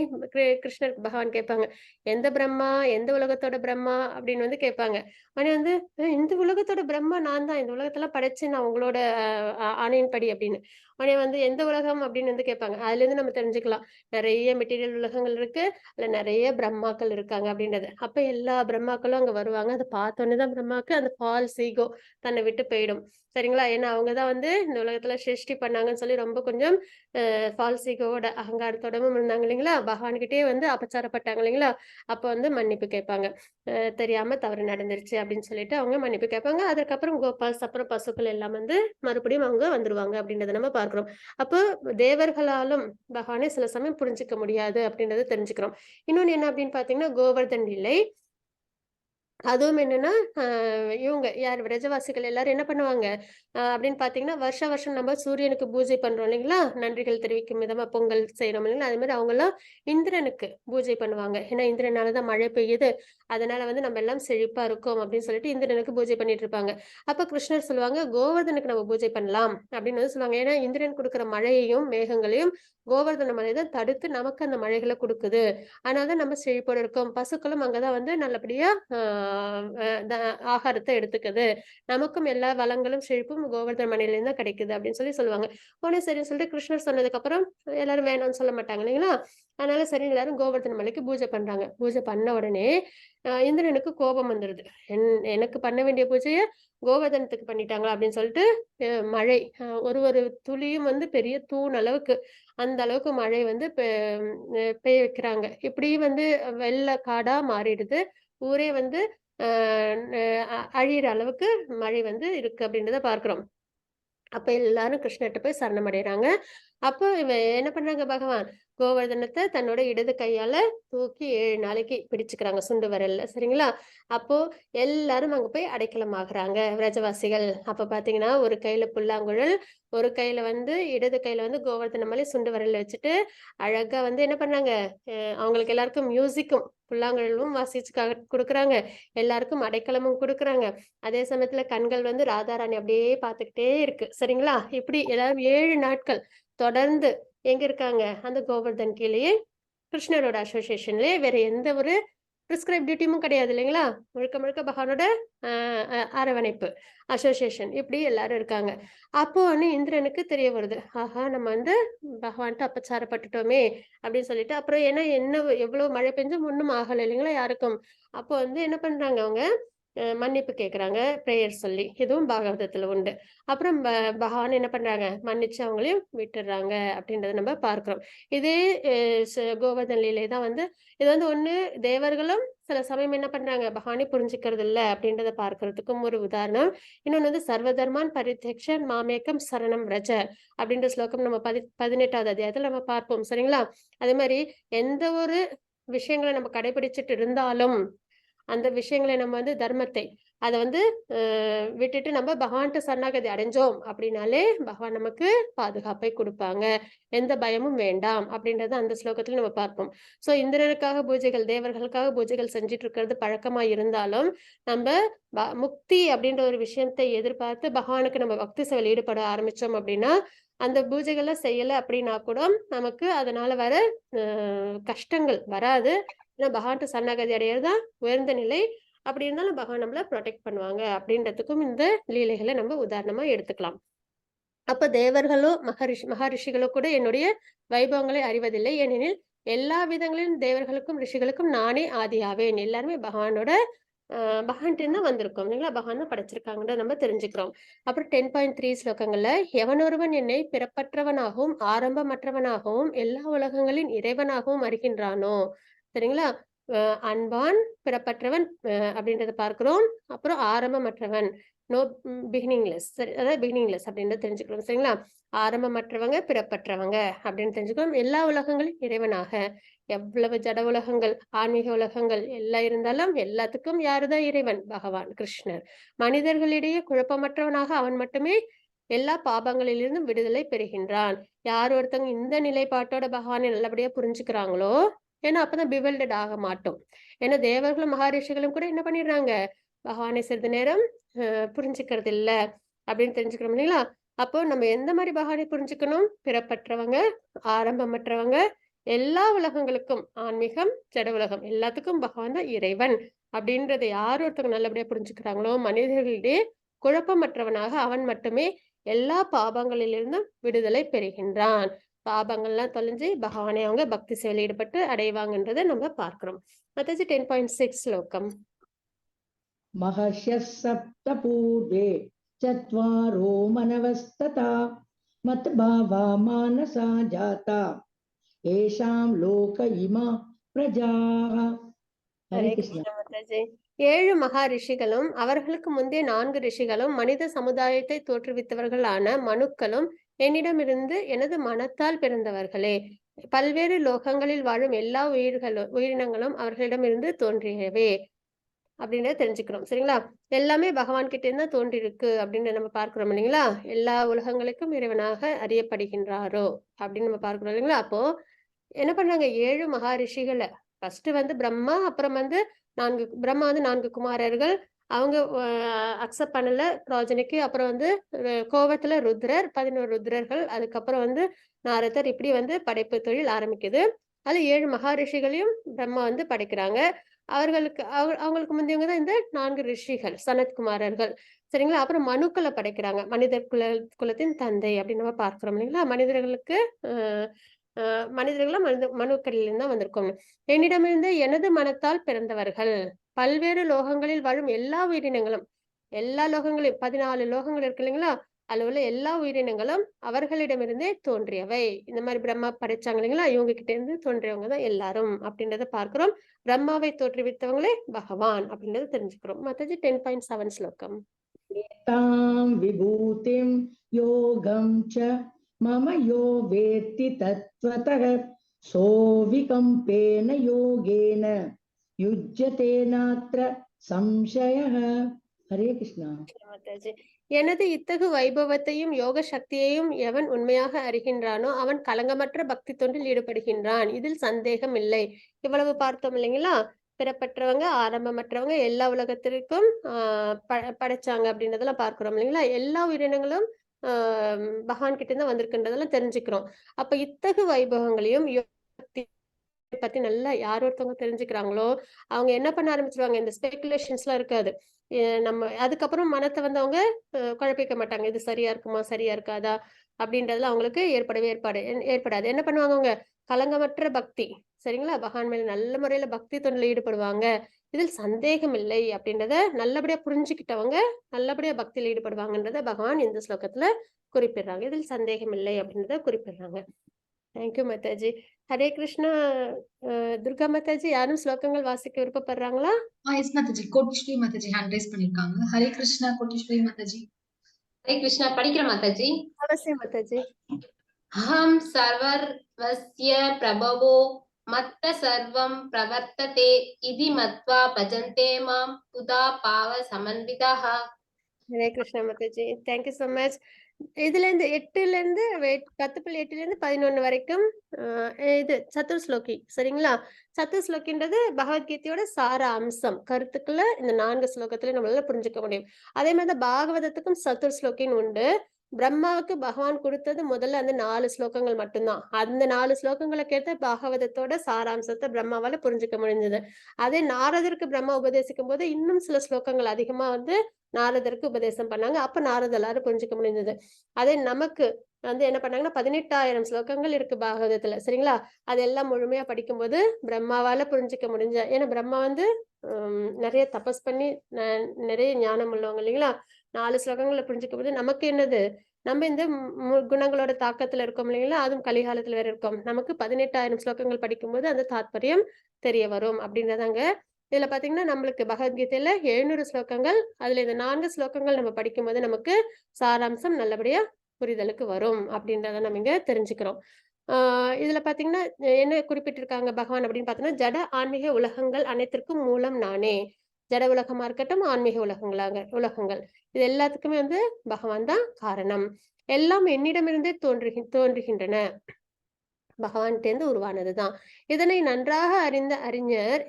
கிருஷ்ணர் பகவான் கேட்பாங்க, எந்த பிரம்மா, எந்த உலகத்தோட பிரம்மா அப்படின்னு வந்து கேட்பாங்க. உடனே வந்து இந்த உலகத்தோட பிரம்மா நான் தான், இந்த உலகத்தெல்லாம் படைச்சேன் நான் உங்களோட ஆணையின்படி அப்படின்னு. உடனே வந்து எந்த உலகம் அப்படின்னு வந்து கேட்பாங்க. அதுல இருந்து நம்ம தெரிஞ்சுக்கலாம், நிறைய மெட்டீரியல் உலகங்கள் இருக்கு, அதுல நிறைய பிரம்மாக்கள் இருக்காங்க அப்படின்றது. அப்ப எல்லா பிரம்மாக்களும் அங்க வருவாங்க. அதை பார்த்தோன்னே தான் பிரம்மாக்கு அந்த ஃபால்ஸ் ஈகோ தன்னை விட்டு போயிடும். சரிங்களா? ஏன்னா அவங்க தான் வந்து இந்த உலகத்துல சிருஷ்டி பண்ணாங்கன்னு சொல்லி ரொம்ப கொஞ்சம் ஃபால்ஸ் ஈகோவோட அகங்காரத்தோடவும் இருந்தாங்க இல்லைங்களா? பகவான்கிட்டயே வந்து அபச்சாரப்பட்டாங்க இல்லைங்களா? அப்ப வந்து மன்னிப்பு கேட்பாங்க. தெரியாம தவறு நடந்துருச்சு அப்படின்னு சொல்லிட்டு அவங்க மன்னிப்பு கேட்பாங்க. அதுக்கப்புறம் கோபால்ஸ் அப்புறம் பசுக்கள் எல்லாம் வந்து மறுபடியும் அவங்க வந்துருவாங்க அப்படின்றத நம்ம பார்க்கிறோம். அப்போ தேவர்களாலும் பகவானை சில சமயம் புரிஞ்சுக்க முடியாது அப்படின்றத தெரிஞ்சுக்கிறோம். இன்னொன்னு என்ன அப்படின்னு பார்த்தீங்கன்னா, கோவர்தன் லீலை. அதுவும் என்னன்னா, அ இவங்க யார் விரஜவாசிகள் எல்லாரும் என்ன பண்ணுவாங்க, அப்படின்னு பார்த்தீங்கன்னா, வருஷா வருஷம் நம்ம சூரியனுக்கு பூஜை பண்றோம் இல்லைங்களா? நன்றிகள் தெரிவிக்கும் விதமா பொங்கல் செய்றோம் இல்லைங்களா? அது மாரி அவங்கலாம் இந்திரனுக்கு பூஜை பண்ணுவாங்க. ஏன்னா, இந்திரனால தான் மழை பெய்யுது. அதனால வந்து நம்ம எல்லாம் செழிப்பா இருக்கோம் அப்படின்னு சொல்லிட்டு இந்திரனுக்கு பூஜை பண்ணிட்டு இருப்பாங்க. அப்ப கிருஷ்ணர் சொல்லுவாங்க, கோவர்தனுக்கு நம்ம பூஜை பண்ணலாம் அப்படின்னு வந்து சொல்லுவாங்க. ஏன்னா, இந்திரன் குடுக்குற மழையையும், மேகங்களையும் கோவர்தன மலை தான் தடுத்து நமக்கு அந்த மழைகள குடுக்குது. அதனால தான் நம்ம செழிப்போட இருக்கோம். பசுக்களும் அங்க தான் வந்து நல்லபடியா ஆ அ த ஆகாரத்த எடுத்துக்குது. நமக்கும் எல்லா வளங்களும், செழிப்பும் கோவர்தன மலையிலேருந்து தான் கிடைக்குது அப்படின்னு சொல்லி சொல்லுவாங்க. உடனே சரின்னு சொல்லிட்டு கிருஷ்ணர் சொன்னதுக்கப்புறம் எல்லாரும் வேணாம்னு சொல்ல மாட்டாங்க இல்லைங்களா? அதனால சரின்னு எல்லாரும் கோவர்தன மலைக்கு பூஜை பண்றாங்க. பூஜை பண்ண உடனே இந்திரனுக்கு கோபம் வந்துருது. எனக்கு பண்ண வேண்டிய பூஜைய கோவர்தனத்துக்கு பண்ணிட்டாங்களா அப்படின்னு சொல்லிட்டு மழை ஒரு ஒரு துளியும் வந்து பெரிய தூண் அளவுக்கு அந்த அளவுக்கு மழை வந்து பெய்ய வைக்கிறாங்க. இப்படி வந்து வெள்ள காடா மாறிடுது. ஊரே வந்து அ அழியிற அளவுக்கு மழை வந்து இருக்கு அப்படின்றத பார்க்கிறோம். அப்ப எல்லாரும் கிருஷ்ணர்ட்ட போய் சரணமடைறாங்க. அப்போ இவன் என்ன பண்றாங்க பகவான், கோவர்தனத்த தன்னோட இடது கையால தூக்கி 7 நாளைக்கு பிடிச்சுக்கிறாங்க சுண்டு விரல்ல. சரிங்களா? அப்போ எல்லாரும் அங்க போய் அடைக்கலம் ஆகுறாங்க விரஜவாசிகள். அப்ப பார்த்தீங்கன்னா, ஒரு கையில புல்லாங்குழல், ஒரு கையில வந்து இடது கையில வந்து கோவர்தன மலை சுண்டு விரல்ல வச்சுட்டு, அழகா வந்து என்ன பண்ணாங்க, அவங்களுக்கு எல்லாருக்கும் மியூசிக்கும், புல்லாங்குழலும் வாசிச்சு குடுக்குறாங்க. எல்லாருக்கும் அடைக்கலமும் குடுக்குறாங்க. அதே சமயத்துல கண்கள் வந்து ராதாராணி அப்படியே பார்த்துக்கிட்டே இருக்கு. சரிங்களா? இப்படி எல்லாரும் 7 நாட்கள் தொடர்ந்து எங்க இருக்காங்க? அந்த கோவர்தன் கீழயே, கிருஷ்ணரோட அசோசியேஷன்லயே வேற எந்த ஒரு பிரிஸ்கிரைப்ட் டியூட்டியும் கிடையாது இல்லைங்களா? முழுக்க முழுக்க பகவானோட அ அ அரவணைப்பு, அசோசியேஷன் இப்படி எல்லாரும் இருக்காங்க. அப்போ வந்து இந்திரனுக்கு தெரிய வருது. ஆஹா! நம்ம வந்து பகவான்ட்ட அபச்சாரப்பட்டுட்டோமே! அப்படின்னு சொல்லிட்டு, அப்புறம் ஏன்னா என்ன எவ்வளோ மழை பெஞ்சும் ஒண்ணும் ஆகல இல்லைங்களா யாருக்கும். அப்போ வந்து என்ன பண்றாங்க அவங்க, மன்னிப்பு கேட்குறாங்க பிரேயர் சொல்லி. இதுவும் பாகவதத்துல உண்டு. அப்புறம் பகவான் என்ன பண்றாங்க, மன்னிச்சு அவங்களையும் விட்டுர்றாங்க அப்படின்றத நம்ம பார்க்கிறோம். இதே அ கோவர்தன் லீலை தான் வந்து இது வந்து ஒண்ணு தேவர்களும் சில சமயம் என்ன பண்றாங்க, பகவானே புரிஞ்சுக்கிறது இல்ல அப்படின்றத பார்க்கிறதுக்கும் ஒரு உதாரணம். இன்னொன்னு வந்து சர்வதர்மான் பரித்யக்ஷன் மாமேகம் சரணம் ரஜ அப்படின்ற ஸ்லோகம் நம்ம 18வது அத்தியாயத்துல நம்ம பார்ப்போம். சரிங்களா? அதே மாரி எந்த ஒரு விஷயங்கள நம்ம கடைபிடிச்சுட்டு இருந்தாலும் அந்த விஷயங்கள நம்ம வந்து தர்மத்தை, அத வந்து விட்டுட்டு நம்ம பகவான்ட்ட சரணாகதி அடைஞ்சோம் அப்படின்னாலே, பகவான் நமக்கு பாதுகாப்பை குடுப்பாங்க. எந்த பயமும் வேண்டாம் அப்படின்றத அந்த ஸ்லோகத்துல நம்ம பார்ப்போம். ஸோ இந்திரனுக்காக பூஜைகள், தேவர்களுக்காக பூஜைகள் செஞ்சுட்டு இருக்கிறது பழக்கமா இருந்தாலும், நம்ப முக்தி அப்படின்ற ஒரு விஷயத்தை எதிர்பார்த்து பகவானுக்கு நம்ம பக்தி சேவையில ஈடுபட ஆரம்பிச்சோம் அப்படின்னா, அந்த பூஜைகள செய்யல அப்படின்னா கூட, நமக்கு அதனால வர அ கஷ்டங்கள் வராது. ஏன்னா பகவான்ட்ட சரணாகதி அடையறது தான் உயர்ந்த நிலை. அப்படி இருந்தாலும் பகவான் நம்மள புரொடெக்ட் பண்ணுவாங்க அப்படின்றதுக்கும் இந்த லீலைகள நம்ம உதாரணமா எடுத்துக்கலாம். அப்ப தேவர்களோ, மகரிஷிகளோ கூட என்னுடைய வைபவங்களை அறிவதில்லை. ஏனெனில் எல்லா விதங்களிலும் தேவர்களுக்கும், ரிஷிகளுக்கும் நானே ஆதியாவேன். எல்லாருமே பகவானோட பகவான்ட்டருந்து தான் வந்திருக்கோம் இல்லைங்களா? பகவான் தான் படைச்சிருக்காங்கன்றத நம்ம தெரிஞ்சுக்கிறோம். அப்புறம் 10.3 ஸ்லோகங்கள்ல எவனொருவன் என்னை பிறப்பற்றவனாகவும், ஆரம்பமற்றவனாகவும், எல்லா உலகங்களின் இறைவனாகவும் அறிகின்றானோ சரிங்களா? அ அன்பான், பிறப்பற்றவன் அப்படின்றத பார்க்கிறோம். அப்புறம் ஆரம்பமற்றவன், நோ பிகினிங்லெஸ் சரி அதாவது பிகினிங்லெஸ் அப்படின்றத தெரிஞ்சுக்கிறோம். சரிங்களா? ஆரம்பமற்றவங்க, பிறப்பற்றவங்க அப்படின்னு தெரிஞ்சுக்கிறோம். எல்லா உலகங்களின் இறைவனாக, எவ்வளவு ஜட உலகங்கள், ஆன்மீக உலகங்கள் எல்லாம் இருந்தாலும் எல்லாத்துக்கும் யாருதான் இறைவன்? பகவான், கிருஷ்ணர். மனிதர்களிடையே குழப்பமற்றவனாக அவன் மட்டுமே எல்லா பாபங்களிலிருந்தும் விடுதலை பெறுகின்றான். யார் ஒருத்தங்க இந்த நிலைப்பாட்டோட பகவானை நல்லபடியா புரிஞ்சுக்கிறாங்களோ, ஏன்னா அப்பதான் பிவல்டட் ஆக மாட்டோம். ஏன்னா தேவர்களும், மகாரிஷிகளும் கூட என்ன பண்ணிடுறாங்க? பகவானை சிறிது நேரம் புரிஞ்சுக்கிறது இல்ல அப்படின்னு தெரிஞ்சுக்கிறோம் இல்லைங்களா? அப்போ நம்ம எந்த மாதிரி பகவானை புரிஞ்சுக்கணும்? பிறப்பற்றவங்க, ஆரம்பமற்றவங்க, எல்லா உலகங்களுக்கும் ஆன்மீகம், ஜட உலகம் எல்லாத்துக்கும் பகவான் தான் இறைவன் அப்படின்றத யார் ஒருத்தவங்க நல்லபடியா புரிஞ்சுக்கிறாங்களோ, மனிதர்களிடையே குழப்பமற்றவனாக அவன் மட்டுமே எல்லா பாபங்களிலிருந்தும் விடுதலை பெறுகின்றான். பாபங்கள்லாம் தொலைஞ்சு பகவானை அவங்க பக்தி சேவையில் ஈடுபட்டு அடைவாங்கன்றதை நம்ம பார்க்கிறோம். மாதாஜி 10.6 ஸ்லோகம். महर्ष्यः सप्त पूर्वे चत्वारो मनवस्तथा मद्भावा मानसा जाता येषां लोक इमा प्रजाः. हरे ஹரே कृष्ण. கிருஷ்ண மாதாஜி. 7 மகா ரிஷிகளும் அவர்களுக்கு முந்தைய 4 ரிஷிகளும் மனித சமுதாயத்தை தோற்றுவித்தவர்களான மனுக்களும் என்னிடமிருந்து எனது மனத்தால் பிறந்தவர்களே. பல்வேறு லோகங்களில் வாழும் எல்லா உயிரினங்களும் அவர்களிடமிருந்து தோன்றியவே அப்படின்றத தெரிஞ்சுக்கிறோம். சரிங்களா? எல்லாமே பகவான் கிட்ட இருந்து தான் தோன்றியிருக்கு அப்படின்னு நம்ம பார்க்கிறோம் இல்லைங்களா? எல்லா உலகங்களுக்கும் இறைவனாக அறியப்படுகின்றாரோ அப்படின்னு நம்ம பார்க்கிறோம் இல்லைங்களா? அப்போ என்ன பண்ணாங்க? 7 மகா ரிஷிகளை ஃபர்ஸ்ட் வந்து பிரம்மா, அப்புறம் வந்து பிரம்மா வந்து 4 குமாரர்கள். அவங்க அக்செப்ட் பண்ணல ரோஜனிக்கு. அப்புறம் வந்து கோவத்துல ருத்ரர், 11 ருத்ரர்கள், அதுக்கப்புறம் வந்து நாரதர். இப்படி வந்து படைப்பு தொழில் ஆரம்பிக்குது. அதுல 7 மகா ரிஷிகளையும் பிரம்மா வந்து படைக்கிறாங்க. அவங்களுக்கு முந்தையவங்க தான் இந்த 4 ரிஷிகள், சனத்குமாரர்கள். சரிங்களா? அப்புறம் மனுக்களை படைக்கிறாங்க. மனிதர் குலத்தின் தந்தை அப்படின்னு நம்ம பார்க்கிறோம் இல்லைங்களா? மனிதர்களுக்கு மனிதர்களும் மனுக்களிலிருந்து தான் வந்திருக்கோம். என்னிடமிருந்து எனது மனத்தால் பிறந்தவர்கள் பல்வேறு லோகங்களில் வாழும் எல்லா உயிரினங்களும், எல்லா லோகங்களையும் 14 லோகங்கள் இருக்கு இல்லைங்களா? அதுல உள்ள எல்லா உயிரினங்களும் அவர்களிடமிருந்தே தோன்றியவை. இந்த மாதிரி பிரம்மா படைச்சாங்க இல்லைங்களா? இவங்க கிட்ட இருந்து தோன்றியவங்க தான் எல்லாரும் அப்படின்றத பார்க்கிறோம். பிரம்மாவை தோற்றுவித்தவங்களே பகவான் அப்படின்றத தெரிஞ்சுக்கிறோம். மாதாஜி 10.7 ஸ்லோகம். तां विभूतिं योगं च मम यो वेत्ति तत्त्वतः सोऽविकम्पेन योगेन युज्यते नात्र संशयः. हरे कृष्ण. மாதாஜி, எனது இத்தகு வைபவத்தையும் யோக சக்தியையும் எவன் உண்மையாக அறிகின்றானோ அவன் கலங்கமற்ற பக்தி தொண்டில் ஈடுபடுகின்றான். இதில் சந்தேகம் இல்லை. இவ்வளவு பார்த்தோம் இல்லைங்களா? பிறப்பற்றவங்க, ஆரம்பமற்றவங்க, எல்லா உலகத்திற்கும் படைச்சாங்க அப்படின்றதெல்லாம் பார்க்கிறோம் இல்லைங்களா? எல்லா உயிரினங்களும் பகவான் கிட்ட இருந்து வந்திருக்குன்றதெல்லாம் தெரிஞ்சுக்கிறோம். அப்ப இத்தகு வைபவங்களையும் பத்தி நல்லா யார் ஒருத்தவங்க தெரிஞ்சுக்கிறாங்களோ அவங்க என்ன பண்ண ஆரம்பிச்சிருவாங்க? இந்த ஸ்பெகுலேஷன்ஸ் எல்லாம் இருக்காது. நம்ம அதுக்கப்புறம் மனத்தை வந்து அவங்க குழப்பிக்க மாட்டாங்க. இது சரியா இருக்குமா, சரியா இருக்காதா அப்படின்றதுல அவங்களுக்கு ஏற்படாது. என்ன பண்ணுவாங்க? அவங்க கலங்கமற்ற பக்தி, சரிங்களா, பகவான் மேல நல்ல முறையில பக்தி தொண்டில் ஈடுபடுவாங்க. இதில் சந்தேகம் இல்லை அப்படின்றத நல்லபடியா புரிஞ்சுக்கிட்டவங்க நல்லபடியா பக்தியில் ஈடுபடுவாங்கன்றத பகவான் இந்த ஸ்லோகத்துல குறிப்பிடுறாங்க. இதில் சந்தேகம் இல்லை அப்படின்றத குறிப்பிடுறாங்க. தேங்க்யூ மாதாஜி. ஹரே கிருஷ்ணா. துர்கா மாதாஜி, யாரும் ஸ்லோகங்கள் வாசிக்க விருப்பப்படுறாங்களா? Yes Mataji. Kotishri Mataji hand raise பண்ணிருக்காங்க. ஹரே கிருஷ்ணா கோட்டிஸ்ரீ மாதாஜி. ஹரே கிருஷ்ணா. படிக்கிற மாதாஜி. அவசியம் மாதாஜி. அஹம் சர்வஸ்ய பிரபவோ மத்த சர்வம் பிரவர்த்ததே இதி மத்வா பஜந்தே மாம் புதா பாவ சமன்விதாஹ. Hare Krishna Mataji. Thank you so much. இதுல இருந்து 10.8 11 வரைக்கும் இது சத்துர்ஸ்லோகி. சரிங்களா? சத்துர்ஸ்லோகின்றது பகவத்கீதையோட சார அம்சம், கருத்துக்களை இந்த 4 ஸ்லோகத்துல நம்மளால புரிஞ்சுக்க முடியும். அதே மாதிரி பாகவதத்துக்கும் சத்துர்ஸ்லோகின்னு உண்டு. பிரம்மாவுக்கு பகவான் கொடுத்தது முதல்ல அந்த 4 ஸ்லோகங்கள் மட்டும்தான். அந்த 4 ஸ்லோகங்களை கேட்ட பாகவதத்தோட சாராம்சத்தை பிரம்மாவால புரிஞ்சுக்க முடிஞ்சது. அதே நாரதருக்கு பிரம்மா உபதேசிக்கும் போது இன்னும் சில ஸ்லோகங்கள் அதிகமா வந்து நாரதருக்கு உபதேசம் பண்ணாங்க. அப்ப நாரதலாரும் புரிஞ்சுக்க முடிஞ்சது. அதே நமக்கு வந்து என்ன பண்ணாங்கன்னா 18,000 ஸ்லோகங்கள் இருக்கு பாகவதத்துல. சரிங்களா? அதெல்லாம் முழுமையா படிக்கும்போது பிரம்மாவால புரிஞ்சுக்க முடிஞ்ச. ஏன்னா பிரம்மா வந்து நிறைய தபஸ் பண்ணி நிறைய ஞானம் உள்ளவங்க இல்லைங்களா? 4 ஸ்லோகங்களை புரிஞ்சுக்கும் போது நமக்கு என்னது, நம்ம இந்த குணங்களோட தாக்கத்துல இருக்கோம் இல்லைங்களா? அதுவும் கலிகாலத்துல வேற இருக்கோம். நமக்கு 18,000 ஸ்லோகங்கள் படிக்கும்போது அந்த தாத்பரியம் தெரிய வரும் அப்படின்றதாங்க. இதுல பாத்தீங்கன்னா நம்மளுக்கு பகவத்கீதையில 700 ஸ்லோகங்கள். அதுல இந்த 4 ஸ்லோகங்கள் நம்ம படிக்கும்போது நமக்கு சாராம்சம் நல்லபடியா புரிதலுக்கு வரும் அப்படின்றத நம்ம இங்க தெரிஞ்சுக்கிறோம். இதுல பாத்தீங்கன்னா என்ன குறிப்பிட்டிருக்காங்க பகவான் அப்படின்னு பார்த்தோம்னா, ஜட ஆன்மீக உலகங்கள் அனைத்திற்கும் மூலம் நானே. ஜட உலகமா இருக்கட்டும், ஆன்மீக உலகங்கள் இது எல்லாத்துக்குமே வந்து பகவான் தான் காரணம். எல்லாம் என்னிடமிருந்தே தோன்றுகின்றன, பகவான்கிட்டேருந்து உருவானதுதான். இதனை நன்றாக அறிந்த அறிஞர்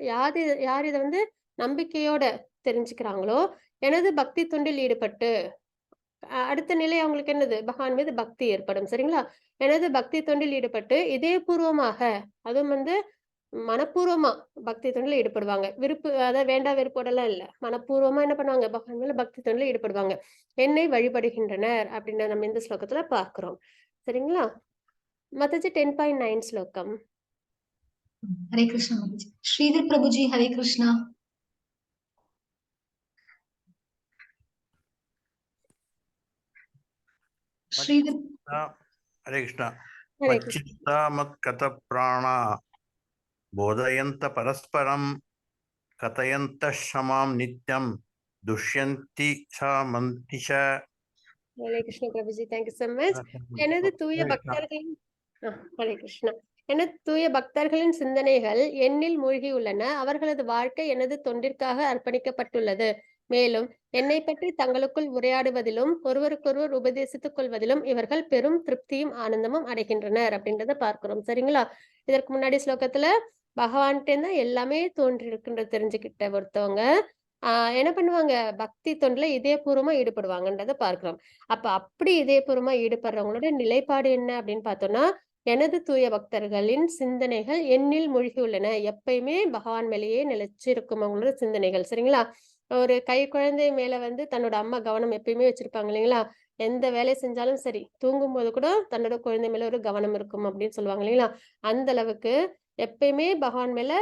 யார் இதை வந்து நம்பிக்கையோட தெரிஞ்சுக்கிறாங்களோ, எனது பக்தி தொண்டில் ஈடுபட்டு அடுத்த நிலை அவங்களுக்கு என்னது? பகவான் மீது பக்தி ஏற்படும். சரிங்களா? எனது பக்தி தொண்டில் ஈடுபட்டு இதயபூர்வமாக, அதுவும் வந்து மனப்பூர்வமா பக்தி தொண்டில் ஈடுபடுவாங்க. அதாவது வேண்டா வெறுப்போடலாம் இல்ல. மனப்பூர்வமா என்ன பண்ணுவாங்க? பகவான் மேல பக்தி தொண்டில் ஈடுபடுவாங்க. என்னை வழிபடுகின்றனர் அப்படின்றத நம்ம இந்த ஸ்லோகத்துல பார்க்கிறோம். சரிங்களா? மாதாஜி 10.9 ஸ்லோகம். हरे कृष्णा माताजी। श्रीधर प्रभु जी हरे कृष्णा। श्रीधर हरे कृष्ण हरे कृष्ण. मच्चित्ता मत्कथ प्राणा बोधयन्त परस्परं कथयन्तः क्षमां नित्यं दुष्यन्ति च मन्ति च। Hare Krishna Prabhuji, thank you so much. எனது தூய பக்தர்களின் ஹரே கிருஷ்ணா. எனது தூய பக்தர்களின் சிந்தனைகள் என்னில் மூழ்கியுள்ளன. அவர்களது வாழ்க்கை எனது தொண்டிற்காக அர்ப்பணிக்கப்பட்டுள்ளது. மேலும் என்னை பற்றி தங்களுக்குள் உரையாடுவதிலும் ஒருவருக்கொருவர் உபதேசித்துக் கொள்வதிலும் இவர்கள் பெரும் திருப்தியும் ஆனந்தமும் அடைகின்றனர் அப்படின்றத பார்க்கிறோம். சரிங்களா? இதற்கு முன்னாடி ஸ்லோகத்துல பகவான்கிட்ட தான் எல்லாமே தோன்றி இருக்குன்ற தெரிஞ்சுக்கிட்ட ஒருத்தவங்க என்ன பண்ணுவாங்க? பக்தி தொண்டுல இதயபூர்வமா ஈடுபடுவாங்கன்றத பார்க்கிறோம். அப்படி இதயபூர்வமா ஈடுபடுறவங்களோட நிலைப்பாடு என்ன அப்படின்னு பார்த்தோம்னா, எனது தூய பக்தர்களின் சிந்தனைகள் என்னில் மூழ்கியுள்ளன. எப்பயுமே பகவான் மேலேயே நிலைச்சிருக்கும் அவங்களோட சிந்தனைகள். சரிங்களா? ஒரு குழந்தை மேல வந்து தன்னோட அம்மா கவனம் எப்பயுமே வச்சிருப்பாங்க இல்லைங்களா? எந்த வேலை செஞ்சாலும் சரி, தூங்கும்போது கூட தன்னோட குழந்தை மேல ஒரு கவனம் இருக்கும் அப்படின்னு சொல்லுவாங்க இல்லைங்களா? அந்த அளவுக்கு எப்பயுமே பகவான் மேல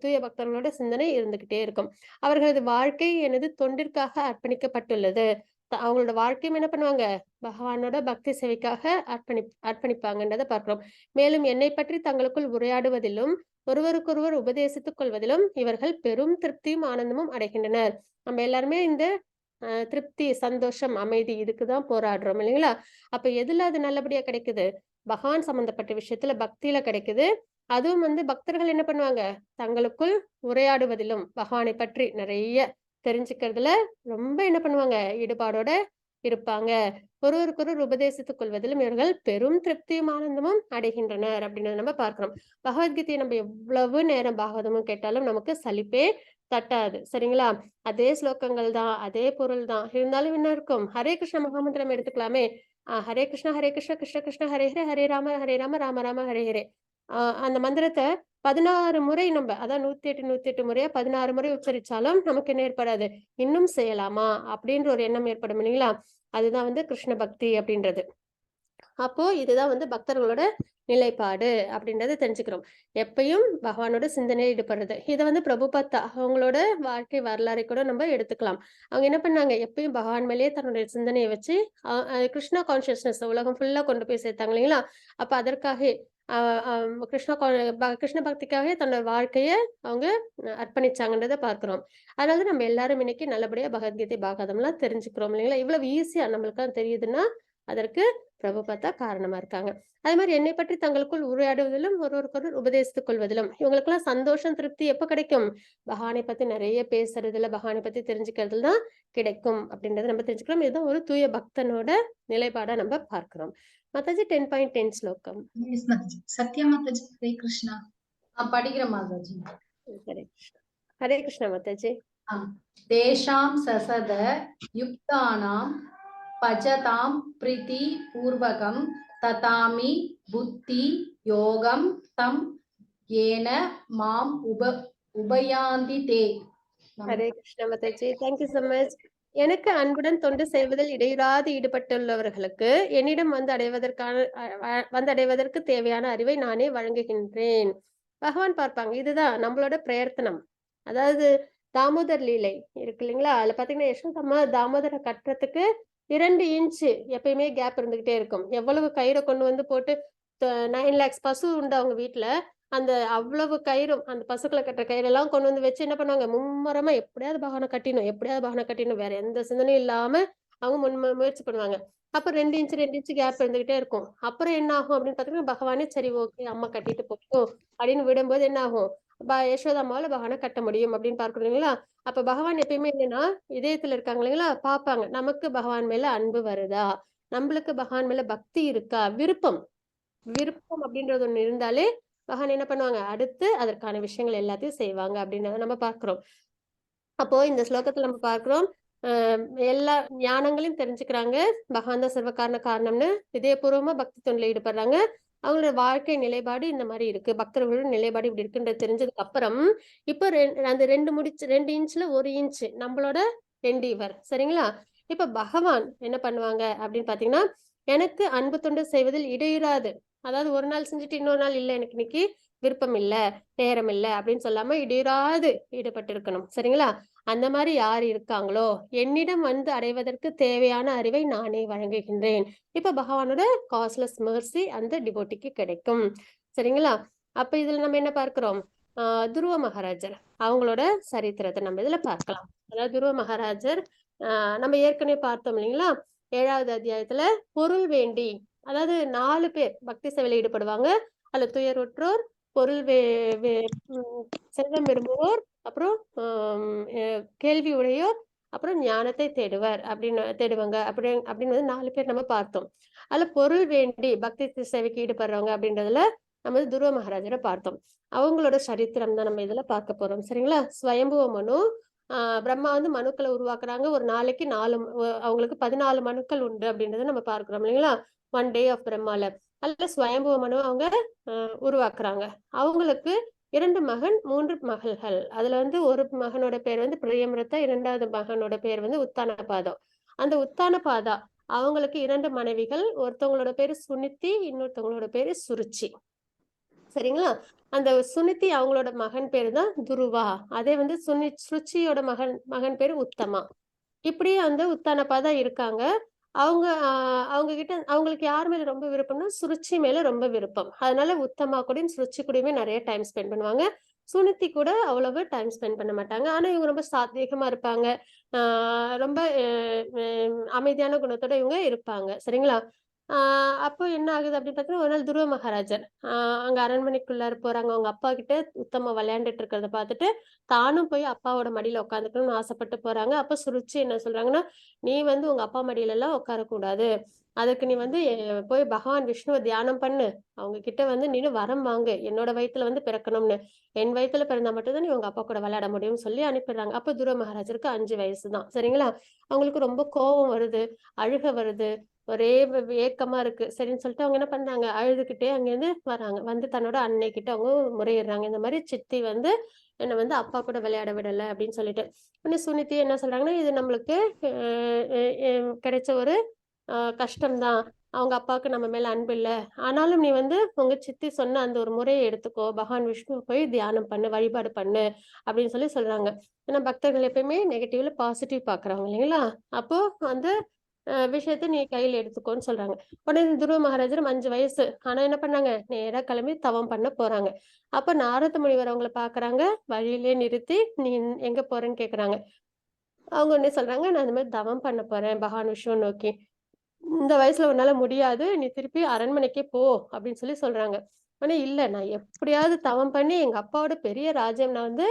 தூய பக்தர்களோட சிந்தனை இருந்துகிட்டே இருக்கும். அவர்களது வாழ்க்கை எனது தொண்டிற்காக அர்ப்பணிக்கப்பட்டுள்ளது. அவங்களோட வாழ்க்கையும் என்ன பண்ணுவாங்க? பகவானோட பக்தி சேவைக்காக அர்ப்பணிப்பாங்கன்றத பார்க்கிறோம். மேலும் என்னை பற்றி தங்களுக்குள் உரையாடுவதிலும் ஒருவருக்கொருவர் உபதேசித்துக் கொள்வதிலும் இவர்கள் பெரும் திருப்தியும் ஆனந்தமும் அடைகின்றனர். நம்ம எல்லாருமே இந்த திருப்தி, சந்தோஷம், அமைதி இதுக்குதான் போராடுறோம் இல்லைங்களா? அப்ப எதுல அது நல்லபடியா கிடைக்குது? பகவான் சம்பந்தப்பட்ட விஷயத்துல பக்தியில கிடைக்குது. அதுவும் வந்து பக்தர்கள் என்ன பண்ணுவாங்க? தங்களுக்குள் உரையாடுவதிலும் பகவானை பற்றி நிறைய தெரிஞ்சுக்கிறதுல ரொம்ப என்ன பண்ணுவாங்க? ஈடுபாடோட இருப்பாங்க. ஒருவருக்கொருவர் உபதேசித்துக் கொள்வதிலும் இவர்கள் பெரும் திருப்தியும் ஆனந்தமும் அடைகின்றனர் அப்படின்றத நம்ம பார்க்கிறோம். பகவத்கீதையை நம்ம எவ்வளவு நேரம் பாகவதமும் கேட்டாலும் நமக்கு சலிப்பே தட்டாது. சரிங்களா? அதே ஸ்லோகங்கள் தான், அதே பொருள் தான். இருந்தாலும் என்ன இருக்கும்? ஹரே கிருஷ்ண மகாமந்திரம் எடுத்துக்கலாமே. ஹரே கிருஷ்ண கிருஷ்ண கிருஷ்ண ஹரே ஹரே, ஹரே ராம ராம ராம ஹரே ஹரே. அந்த மந்திரத்தை 16 முறை நம்ம அதான் 108 முறையா 16 முறை உச்சரிச்சாலும் நமக்கு என்ன ஏற்படாது? இன்னும் செய்யலாமா அப்படின்ற ஒரு எண்ணம் ஏற்படும் இல்லைங்களா? அதுதான் வந்து கிருஷ்ண பக்தி அப்படின்றது. அப்போ இதுதான் வந்து பக்தர்களோட நிலைப்பாடு அப்படின்றத தெரிஞ்சுக்கிறோம். எப்பயும் பகவானோட சிந்தனையில் ஈடுபடுறது. இதை வந்து பிரபுபாத்தா அவங்களோட வாழ்க்கை வரலாறை கூட நம்ம எடுத்துக்கலாம். அவங்க என்ன பண்ணாங்க? எப்பயும் பகவான் மேலேயே தன்னுடைய சிந்தனையை வச்சு கிருஷ்ணா கான்சியஸ்னஸ் உலகம் ஃபுல்லா கொண்டு போய் சேர்த்தாங்க இல்லைங்களா? அப்ப அதற்காக கிருஷ்ண பக்திக்காக தன்னோட வாழ்க்கைய அவங்க அர்ப்பணிச்சாங்கன்றத பார்க்கிறோம். அதனால நம்ம எல்லாரும் இன்னைக்கு நல்லபடியா பகவத்கீதை பாகவதம்லாம் தெரிஞ்சுக்கிறோம் இல்லைங்களா? இவ்வளவு ஈஸியா நம்மளுக்கு தெரியுதுன்னா அதற்கு பிரபுபாத்தா காரணமா இருக்காங்க. அதே மாதிரி என்னை பற்றி தங்களுக்குள் உரையாடுவதிலும் ஒருவருக்கொருவர் உபதேசித்துக் கொள்வதிலும் இவங்களுக்கெல்லாம் சந்தோஷம், திருப்தி எப்ப கிடைக்கும்? பகவானை பத்தி நிறைய பேசுறதுல, பகவானை பத்தி தெரிஞ்சுக்கிறதுல தான் கிடைக்கும் அப்படின்றத நம்ம தெரிஞ்சுக்கிறோம். இதுதான் ஒரு தூய பக்தனோட நிலைப்பாடா நம்ம பார்க்கிறோம். மாதாஜி 10.10 ஸ்லோகம். Yes, Mataji. Satya Mataji, Hare Krishna. படிக்கிற மாதாஜி. ஹரே கிருஷ்ணா. ஹரே கிருஷ்ணா மாதாஜி. தேஷாம் சசத யுக்தானாம் பஜதாம் பிரீதி பூர்வகம் ததாமி புத்தி யோகம் தம் ஏன மாம் உபயாந்தி தே. Hare Krishna Mataji, thank you so much. எனக்கு அன்புடன் தொண்டு செய்வதில் இடையூறாது ஈடுபட்டுள்ளவர்களுக்கு என்னிடம் வந்தடைவதற்கு தேவையான அறிவை நானே வழங்குகின்றேன். பகவான் பார்ப்பாங்க. இதுதான் நம்மளோட பிரயத்தனம். அதாவது தாமோதர் லீலை இருக்கு இல்லைங்களா? அதுல பாத்தீங்கன்னா யசோதம்மா தாமோதரை கட்டுறதுக்கு 2 இன்ச்சு எப்பயுமே கேப் இருந்துகிட்டே இருக்கும். எவ்வளவு கயிறை கொண்டு வந்து போட்டு 9 lakhs பசு உண்டு அவங்க வீட்டுல. அந்த அவ்வளவு கயிறும் அந்த பசுக்களை கட்டுற கயிறெல்லாம் கொண்டு வந்து வச்சு என்ன பண்ணுவாங்க? மும்மரமா எப்படியாவது பகவானை கட்டிடணும் வேற எந்த சிந்தனையும் இல்லாம அவங்க முயற்சி பண்ணுவாங்க. அப்ப 2 இன்ச்சு கேப் இருந்துகிட்டே இருக்கும். அப்புறம் என்ன ஆகும் அப்படின்னு பாத்தீங்கன்னா, பகவானே சரி ஓகே அம்மா கட்டிட்டு போகும் அப்படின்னு விடும்போது என்ன ஆகும்? யசோதாமாவால பகவானை கட்ட முடியும் அப்படின்னு பார்க்கணும் இல்லைங்களா? அப்ப பகவான் எப்பயுமே என்னன்னா இதயத்துல இருக்காங்க இல்லைங்களா? பாப்பாங்க நமக்கு பகவான் மேல அன்பு வருதா, நம்மளுக்கு பகவான் மேல பக்தி இருக்கா, விருப்பம் அப்படின்றது ஒண்ணு இருந்தாலே பகவான் என்ன பண்ணுவாங்க? அடுத்து அதற்கான விஷயங்கள் எல்லாத்தையும் செய்வாங்க அப்படின்றத நம்ம பார்க்கிறோம். அப்போ இந்த ஸ்லோகத்துல நம்ம பார்க்கிறோம், எல்லா ஞானங்களையும் தெரிஞ்சுக்கிறாங்க. பகவான் தான் சர்வ காரண காரணம்னு இதயபூர்வமா பக்தி தொண்டில் ஈடுபடுறாங்க. அவங்களோட வாழ்க்கை நிலைப்பாடு இந்த மாதிரி இருக்கு. பக்தர்களோட நிலைப்பாடு இப்படி இருக்குன்றது தெரிஞ்சதுக்கு அப்புறம் இப்ப அந்த 2 இன்ச்ல 1 இன்ச் நம்மளோட எண்டிவர் சரிங்களா? இப்ப பகவான் என்ன பண்ணுவாங்க அப்படின்னு பாத்தீங்கன்னா, எனக்கு அன்பு தொண்டு செய்வதில் இடையூறாது. அதாவது ஒரு நாள் செஞ்சுட்டு இன்னொரு நாள் இல்ல எனக்கு இன்னைக்கு விருப்பம் இல்ல, நேரம் இல்ல அப்படின்னு சொல்லாம இடையூறாது ஈடுபட்டு இருக்கணும். சரிங்களா? அந்த மாதிரி யார் இருக்காங்களோ என்னிடம் வந்து அடைவதற்கு தேவையான அறிவை நானே வழங்குகின்றேன். இப்ப பகவானோட காஸ்லெஸ் மெர்சி அந்த டிவோட்டிக்கு கிடைக்கும். சரிங்களா? அப்ப இதுல நம்ம என்ன பார்க்கிறோம்? துருவ மகாராஜர் அவங்களோட சரித்திரத்தை நம்ம இதுல பார்க்கலாம். அதாவது துருவ மகாராஜர் நம்ம ஏற்கனவே பார்த்தோம் இல்லைங்களா? 7வது அத்தியாயத்துல பொருள் வேண்டி, அதாவது 4 பேர் பக்தி சேவையில் ஈடுபடுவாங்க. அதுல துயருற்றோர், பொருள் செல்வம் விரும்புவோர், அப்புறம் கேள்வி உடையோர், அப்புறம் ஞானத்தை தேடுவார் தேடுவாங்க அப்படின்னு 4 பேர் நம்ம பார்த்தோம். அதுல பொருள் வேண்டி பக்தி சேவைக்கு ஈடுபடுறவங்க அப்படின்றதுல நம்ம துருவ மகாராஜரை பார்த்தோம். அவங்களோட சரித்திரம் தான் நம்ம இதுல பார்க்க போறோம். சரிங்களா? ஸ்வயம்புவ மனு, பிரம்மா வந்து மனுக்களை உருவாக்குறாங்க. ஒரு நாளைக்கு 4 அவங்களுக்கு 14 மனுக்கள் உண்டு அப்படின்றத நம்ம பார்க்கிறோம் இல்லைங்களா? 1 டே ஆஃப் பிரம்மால. அதுல ஸ்வயம்புவ மனு அவங்க உருவாக்குறாங்க. அவங்களுக்கு 2 மகன் 3 மகள்கள். அதுல வந்து ஒரு மகனோட பேர் வந்து பிரியமிருத்தா, 2வது மகனோட பேர் வந்து உத்தானபாதம். அந்த உத்தானபாதா அவங்களுக்கு 2 மனைவிகள். ஒருத்தவங்களோட பேரு சுனித்தி, இன்னொருத்தவங்களோட பேரு சுருச்சி. சரிங்களா? அந்த சுனித்தி அவங்களோட மகன் பேரு தான் துருவா. அதே வந்து சுருச்சியோட மகன் பேரு உத்தமா. இப்படியே வந்து உத்தானபாதா இருக்காங்க. அவங்க கிட்ட அவங்களுக்கு யார் மேல ரொம்ப விருப்பம்னா சுருச்சி மேல ரொம்ப விருப்பம். அதனால உத்தமா கூடயும் சுருச்சி கூடயுமே நிறைய டைம் ஸ்பெண்ட் பண்ணுவாங்க. சுனித்தி கூட அவ்வளவு டைம் ஸ்பெண்ட் பண்ண மாட்டாங்க. ஆனா இவங்க ரொம்ப சாத்வீகமா இருப்பாங்க. ரொம்ப அமைதியான குணத்தோட இவங்க இருப்பாங்க. சரிங்களா? அப்போ என்ன ஆகுது அப்படின்னு பார்த்தீங்கன்னா, ஒரு நாள் துருவ மகாராஜர் அங்க அரண்மனைக்குள்ளார போறாங்க. அவங்க அப்பா கிட்ட உத்தமா விளையாண்டுட்டு இருக்கிறத பார்த்துட்டு தானும் போய் அப்பாவோட மடியில உட்காந்துக்கணும்னு ஆசைப்பட்டு போறாங்க. அப்ப சுருச்சி என்ன சொல்றாங்கன்னா, நீ வந்து உங்க அப்பா மடியில எல்லாம் உட்காரக்கூடாது. அதுக்கு நீ வந்து போய் பகவான் விஷ்ணுவை தியானம் பண்ணு. அவங்க கிட்ட வந்து நீனு வரம் வாங்கு. என்னோட வயித்துல வந்து பிறக்கணும்னு. என் வயித்துல பிறந்தா மட்டும்தான் நீ உங்க அப்பா கூட விளையாட முடியும்னு சொல்லி அனுப்பிடுறாங்க. அப்ப துருவ மகாராஜருக்கு 5 வயசு தான். சரிங்களா? அவங்களுக்கு ரொம்ப கோபம் வருது, அழுக வருது, ஒரே ஏக்கமா இருக்கு. சரின்னு சொல்லிட்டு அவங்க என்ன பண்றாங்க, அழுதுகிட்டே அங்கிருந்து வராங்க. வந்து தன்னோட அன்னை கிட்ட அவங்க முறையிடுறாங்க. இந்த மாதிரி சித்தி வந்து என்னை வந்து அப்பா கூட விளையாட விடல அப்படின்னு சொல்லிட்டு. உடனே சுனித்தி என்ன சொல்றாங்கன்னா, இது நம்மளுக்கு கிடைச்ச ஒரு கஷ்டம்தான். அவங்க அப்பாவுக்கு நம்ம மேல அன்பு இல்ல. ஆனாலும் நீ வந்து உங்க சித்தி சொன்ன அந்த ஒரு முறையை எடுத்துக்கோ. பகவான் விஷ்ணு போய் தியானம் பண்ணு, வழிபாடு பண்ணு அப்படின்னு சொல்றாங்க. ஏன்னா பக்தர்கள் எப்பயுமே நெகட்டிவ்ல பாசிட்டிவ் பாக்குறாங்க இல்லைங்களா? அப்போ வந்து விஷயத்த நீ கையில எடுத்துக்கோன்னு சொல்றாங்க. உடனே துருவ மகாராஜரும் 5 வயசு. ஆனா என்ன பண்ணாங்க, நேரா கிளம்பி தவம் பண்ண போறாங்க. அப்ப நாரத முனிவர் அவங்கள பாக்குறாங்க. வழியிலே நிறுத்தி நீ எங்க போறேன்னு கேக்குறாங்க. அவங்க உடனே சொல்றாங்க, நான் இந்த மாதிரி தவம் பண்ண போறேன் பகவான் விஷ்ணு நோக்கி. இந்த வயசுல உன்னால முடியாது, நீ திருப்பி அரண்மனைக்கே போ அப்படின்னு சொல்றாங்க. ஆனா இல்ல, நான் எப்படியாவது தவம் பண்ணி எங்க அப்பாவோட பெரிய ராஜ்யம் நான் வந்து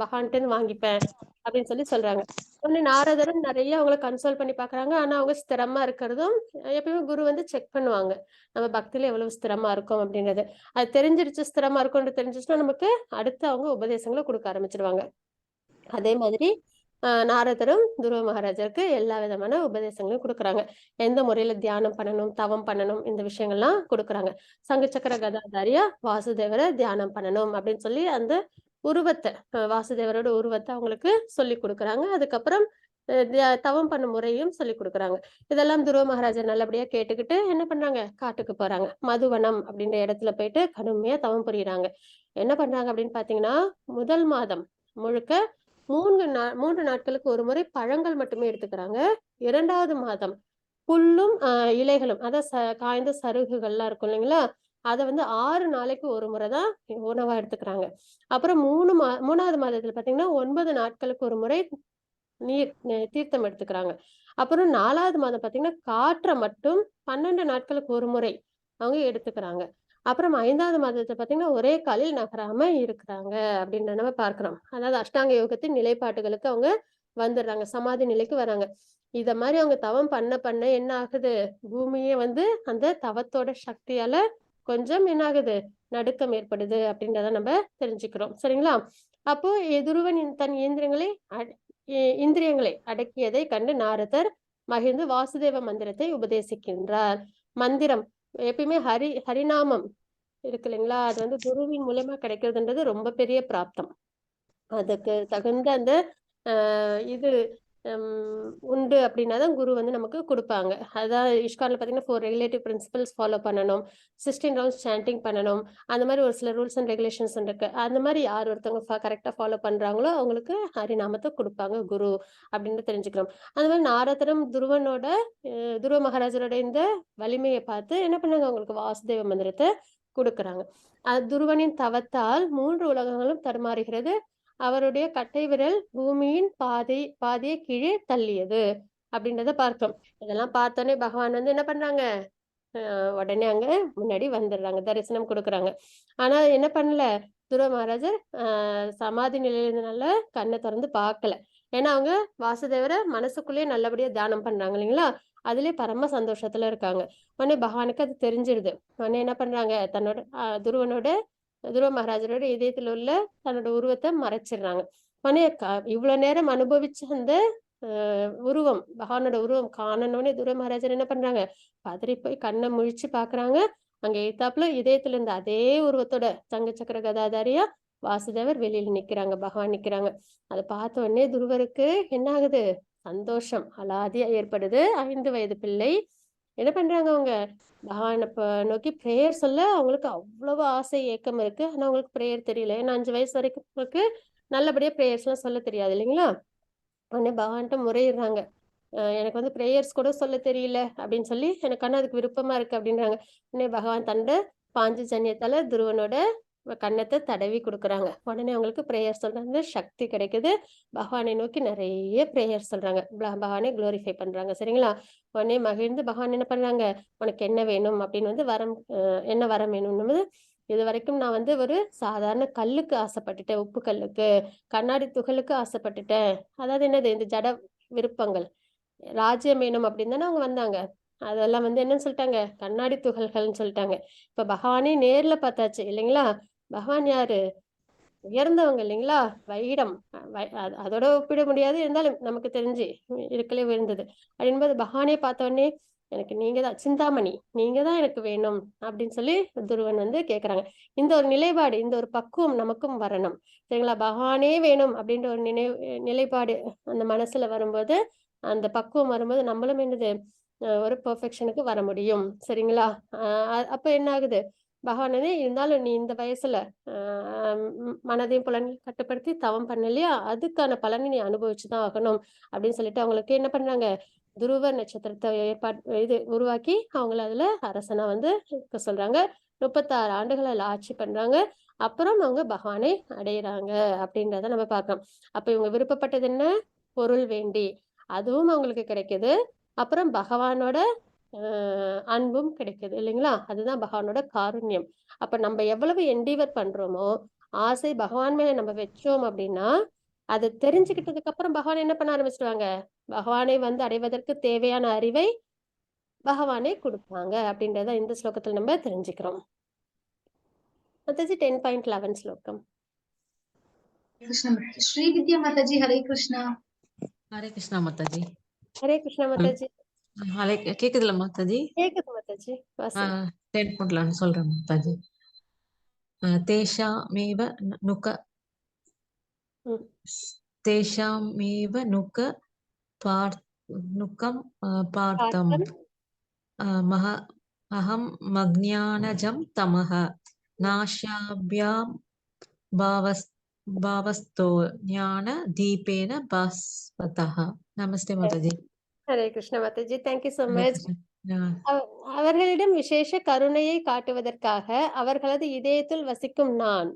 பகவான்கிட்ட இருந்து வாங்கிப்பேன் அப்படின்னு சொல்றாங்க. உடனே நாரதரும் நிறைய அவங்கள கன்சோல் பண்ணி பாக்குறாங்க. ஆனா அவங்க ஸ்திரமா இருக்கிறதும் எப்பயுமே குரு வந்து செக் பண்ணுவாங்க. நம்ம பக்தியில எவ்வளவு ஸ்திரமா இருக்கும் அப்படின்றது. அது தெரிஞ்சிருச்சு, ஸ்திரமா இருக்கும்னு தெரிஞ்சிச்சுன்னா நமக்கு அடுத்து அவங்க உபதேசங்களை கொடுக்க ஆரம்பிச்சிருவாங்க. அதே மாதிரி நாரதரும் துருவ மகாராஜருக்கு எல்லா விதமான உபதேசங்களையும் கொடுக்குறாங்க. எந்த முறையில தியானம் பண்ணணும், தவம் பண்ணணும், இந்த விஷயங்கள்லாம் கொடுக்குறாங்க. சங்கு சக்கர கதாதாரியா வாசுதேவரை தியானம் பண்ணணும் அப்படின்னு சொல்லி அந்த உருவத்தை வாசுதேவரோட உருவத்தை அவங்களுக்கு சொல்லி கொடுக்குறாங்க. அதுக்கப்புறம் தவம் பண்ணும் முறையும் சொல்லி கொடுக்குறாங்க. இதெல்லாம் துருவ மகாராஜர் நல்லபடியா கேட்டுக்கிட்டு என்ன பண்றாங்க, காட்டுக்கு போறாங்க. மதுவனம் அப்படின்ற இடத்துல போயிட்டு கடுமையா தவம் புரியுறாங்க. என்ன பண்றாங்க அப்படின்னு பாத்தீங்கன்னா, முதல் மாதம் முழுக்க 3 நாட்களுக்கு ஒரு முறை பழங்கள் மட்டுமே எடுத்துக்கிறாங்க. 2வது மாதம் புல்லும் இலைகளும், அதான் காய்ந்த சருகுகள்லாம் இருக்கும் இல்லைங்களா? அதை வந்து 6 நாளைக்கு ஒரு முறைதான் உணவா எடுத்துக்கிறாங்க. அப்புறம் 3வது மாதத்துல பாத்தீங்கன்னா 9 நாட்களுக்கு ஒரு முறை தீர்த்தம் எடுத்துக்கிறாங்க. அப்புறம் 4வது மாதம் பாத்தீங்கன்னா காற்றை மட்டும் 12 நாட்களுக்கு ஒரு முறை அவங்க எடுத்துக்கிறாங்க. அப்புறம் 5வது மாதத்துல பாத்தீங்கன்னா ஒரே காலில் நகராம இருக்கிறாங்க அப்படின்னு நம்ம பார்க்கிறோம். அதாவது அஷ்டாங்க யோகத்தின் நிலைப்பாட்டுகளுக்கு அவங்க வந்துடுறாங்க, சமாதி நிலைக்கு வராங்க. இத மாதிரி அவங்க தவம் பண்ண என்ன ஆகுது, பூமியே வந்து அந்த தவத்தோட சக்தியால கொஞ்சம் என்ன ஆகுது, நடுக்கம் ஏற்படுது அப்படின்றத நம்ம தெரிஞ்சுக்கிறோம். சரிங்களா? அப்போ துருவன் தன் இயந்திரங்களை இந்திரியங்களை அடக்கியதை கண்டு நாரதர் மகிழ்ந்து வாசுதேவ மந்திரத்தை உபதேசிக்கின்றார். மந்திரம் எப்பயுமே ஹரிநாமம் இருக்கு இல்லைங்களா, அது வந்து குருவின் மூலமா கிடைக்கிறதுன்றது ரொம்ப பெரிய பிராப்தம். அதுக்கு தகுந்த அந்த இது உண்டு அப்படின்னா தான் குரு வந்து நமக்கு கொடுப்பாங்க. அதான் இஷ்கான்ல பார்த்தீங்கன்னா 4 ரெகுலேட்டிவ் பிரின்சிபல்ஸ் ஃபாலோ பண்ணணும், 16 ரவுண்ட்ஸ் சாண்டிங் பண்ணணும், அந்த மாதிரி ஒரு சில ரூல்ஸ் அண்ட் ரெகுலேஷன்ஸ் இருக்கு. அந்த மாதிரி யார் ஒருத்தவங்க கரெக்டாக ஃபாலோ பண்றாங்களோ அவங்களுக்கு ஹரிநாமத்தை கொடுப்பாங்க குரு அப்படின்னு தெரிஞ்சுக்கிறோம். அந்த மாதிரி நாரதரும் துருவ மகாராஜரோட இந்த வலிமையை பார்த்து என்ன பண்ணாங்க, அவங்களுக்கு வாசுதேவ மந்திரத்தை கொடுக்குறாங்க. துருவனின் தவத்தால் 3 உலகங்களும் தடுமாறுகிறது. அவருடைய கட்டை விரல் பூமியின் பாதியை கீழே தள்ளியது அப்படின்றத பார்த்தோம். இதெல்லாம் பார்த்தோன்னே பகவான் வந்து என்ன பண்றாங்க, உடனே அங்க முன்னாடி வந்துடுறாங்க, தரிசனம் கொடுக்குறாங்க. ஆனா என்ன பண்ணல, துருவ மகாராஜர் சமாதி நிலையில இருந்தனால கண்ணை திறந்து பார்க்கல. ஏன்னா அவங்க வாசுதேவரை மனசுக்குள்ளேயே நல்லபடியா தியானம் பண்றாங்க இல்லைங்களா, அதுலயே பரம சந்தோஷத்துல இருக்காங்க. உடனே பகவானுக்கு அது தெரிஞ்சிருது. உடனே என்ன பண்றாங்க, தன்னோட துருவ மகாராஜரோட இதயத்துல உள்ள தன்னோட உருவத்தை மறைச்சிடுறாங்க. உடனே இவ்வளவு நேரம் அனுபவிச்ச அந்த உருவம், பகவானோட உருவம் காணணும்னே துருவ மகாராஜர் என்ன பண்றாங்க, பதறி போய் கண்ணை முழிச்சு பாக்குறாங்க. அங்க எத்தாப்புல இதயத்துல இருந்த அதே உருவத்தோட தங்க சக்கர கதாதாரியா வாசுதேவர் வெளியில நிக்கிறாங்க, பகவான் நிக்கிறாங்க. அதை பார்த்த உடனே துருவருக்கு என்ன ஆகுது, சந்தோஷம் அலாதியா ஏற்படுது. 5 வயது பிள்ளை என்ன பண்றாங்க, அவங்க பகவானை நோக்கி பிரேயர் சொல்ல அவங்களுக்கு அவ்வளவு ஆசை ஏக்கம் இருக்கு. ஆனா அவங்களுக்கு பிரேயர் தெரியல. ஏன்னா 5 வயசு வரைக்கும் அவங்களுக்கு நல்லபடியா பிரேயர்ஸ் எல்லாம் சொல்ல தெரியாது இல்லைங்களா. உடனே பகவான்கிட்ட முறையிடுறாங்க, எனக்கு வந்து பிரேயர்ஸ் கூட சொல்ல தெரியல அப்படின்னு சொல்லி, எனக்கு ஆனா அதுக்கு விருப்பமா இருக்கு அப்படின்றாங்க. உடனே பகவான் தன்னோட பாஞ்சஜன்யத்தால துருவனோட கன்னத்தை தடவி கொடுக்குறாங்க. உடனே அவங்களுக்கு பிரேயர் சொல்றாங்க, சக்தி கிடைக்குது. பகவானை நோக்கி நிறைய பிரேயர் சொல்றாங்க, பகவானை குளோரிஃபை பண்றாங்க. சரிங்களா. உடனே மகிழ்ந்து பகவான் என்ன பண்றாங்க, உனக்கு என்ன வேணும் அப்படின்னு வந்து என்ன வரம் வேணும்னு, இது வரைக்கும் நான் வந்து ஒரு சாதாரண கல்லுக்கு ஆசைப்பட்டுட்டேன், உப்பு கல்லுக்கு, கண்ணாடி துகளுக்கு ஆசைப்பட்டுட்டேன். அதாவது என்னது, இந்த ஜட விருப்பங்கள். ராஜ்யம் வேணும் அப்படின்னு தானே அவங்க வந்தாங்க. அதெல்லாம் வந்து என்னன்னு சொல்லிட்டாங்க, கண்ணாடி துகள்கள்னு சொல்லிட்டாங்க. இப்ப பகவானே நேர்ல பார்த்தாச்சு இல்லைங்களா. பகவான் யாரு, உயர்ந்தவங்க இல்லைங்களா, வைடம். அதோட ஒப்பிட முடியாது, இருந்தாலும் நமக்கு தெரிஞ்சு இருக்கலே உயர்ந்தது அப்படின்போது பகவானே பார்த்த உடனே எனக்கு நீங்க தான் சிந்தாமணி, நீங்க தான் எனக்கு வேணும் அப்படின்னு சொல்லி துருவன் வந்து கேக்குறாங்க. இந்த ஒரு நிலைப்பாடு, இந்த ஒரு பக்குவம் நமக்கும் வரணும். சரிங்களா. பகவானே வேணும் அப்படின்ற ஒரு நிலைப்பாடு அந்த மனசுல வரும்போது, அந்த பக்குவம் வரும்போது நம்மளும் என்னது, ஒரு பெர்ஃபெக்ஷனுக்கு வர முடியும். சரிங்களா. அப்ப என்ன ஆகுது, பகவானே இருந்தாலும் நீ இந்த வயசுல மனதையும் புலனையும் கட்டுப்படுத்தி தவம் பண்ணலையா, அதுக்கான பலனை நீ அனுபவிச்சுதான் ஆகணும் அப்படின்னு சொல்லிட்டு அவங்களுக்கு என்ன பண்றாங்க, துருவ நட்சத்திரத்தை உருவாக்கி அவங்கள அதுல அரசனா வந்து இருக்க சொல்றாங்க. 36 ஆண்டுகள் அதுல ஆட்சி பண்றாங்க. அப்புறம் அவங்க பகவானை அடையிறாங்க அப்படின்றத நம்ம பார்க்கலாம். அப்ப இவங்க விருப்பப்பட்டது என்ன, பொருள் வேண்டி, அதுவும் அவங்களுக்கு கிடைக்குது. அப்புறம் பகவானோட அன்பும் கிடைக்குது இல்லைங்களா. அதுதான் பகவானோட காருண்யம். அப்ப நம்ம எவ்வளவு என்டீவர் பண்றோமோ, ஆசை பகவான் மேல நம்ம வச்சோம் அப்படின்னா, அதை தெரிஞ்சுக்கிட்டதுக்கு அப்புறம் பகவான் என்ன பண்ண ஆரம்பிச்சிடுவாங்க, பகவானை வந்து அடைவதற்கு தேவையான அறிவை பகவானே கொடுப்பாங்க அப்படின்றத இந்த ஸ்லோகத்துல நம்ம தெரிஞ்சுக்கிறோம். அடுத்தது 10.11 ஸ்லோகம். ஸ்ரீ வித்யா மாதாஜி, ஹரே கிருஷ்ணா. ஹரே கிருஷ்ணா மாதாஜி. ஹரே கிருஷ்ணா மாதாஜி. ஹரே கேக்குதுல மாதாஜி? கேக்குது மாதாஜி. 10.11 சொல்றேன் மாதாஜி. தேஷாமேவ நுக நுகம் பார்த்தம் அகம் மக்ஞானஜம் தமஹ நாஷாப்யாம் பாவஸ்தோ ஞான தீபேன பாஸ்வதஹ. நமஸ்தே Mataji. Hare Krishna Mataji. Thank you so much. அவர்களிடம் விசேஷ கருணையை காட்டுவதற்காக அவர்களது இதயத்தில் வசிக்கும் நான்.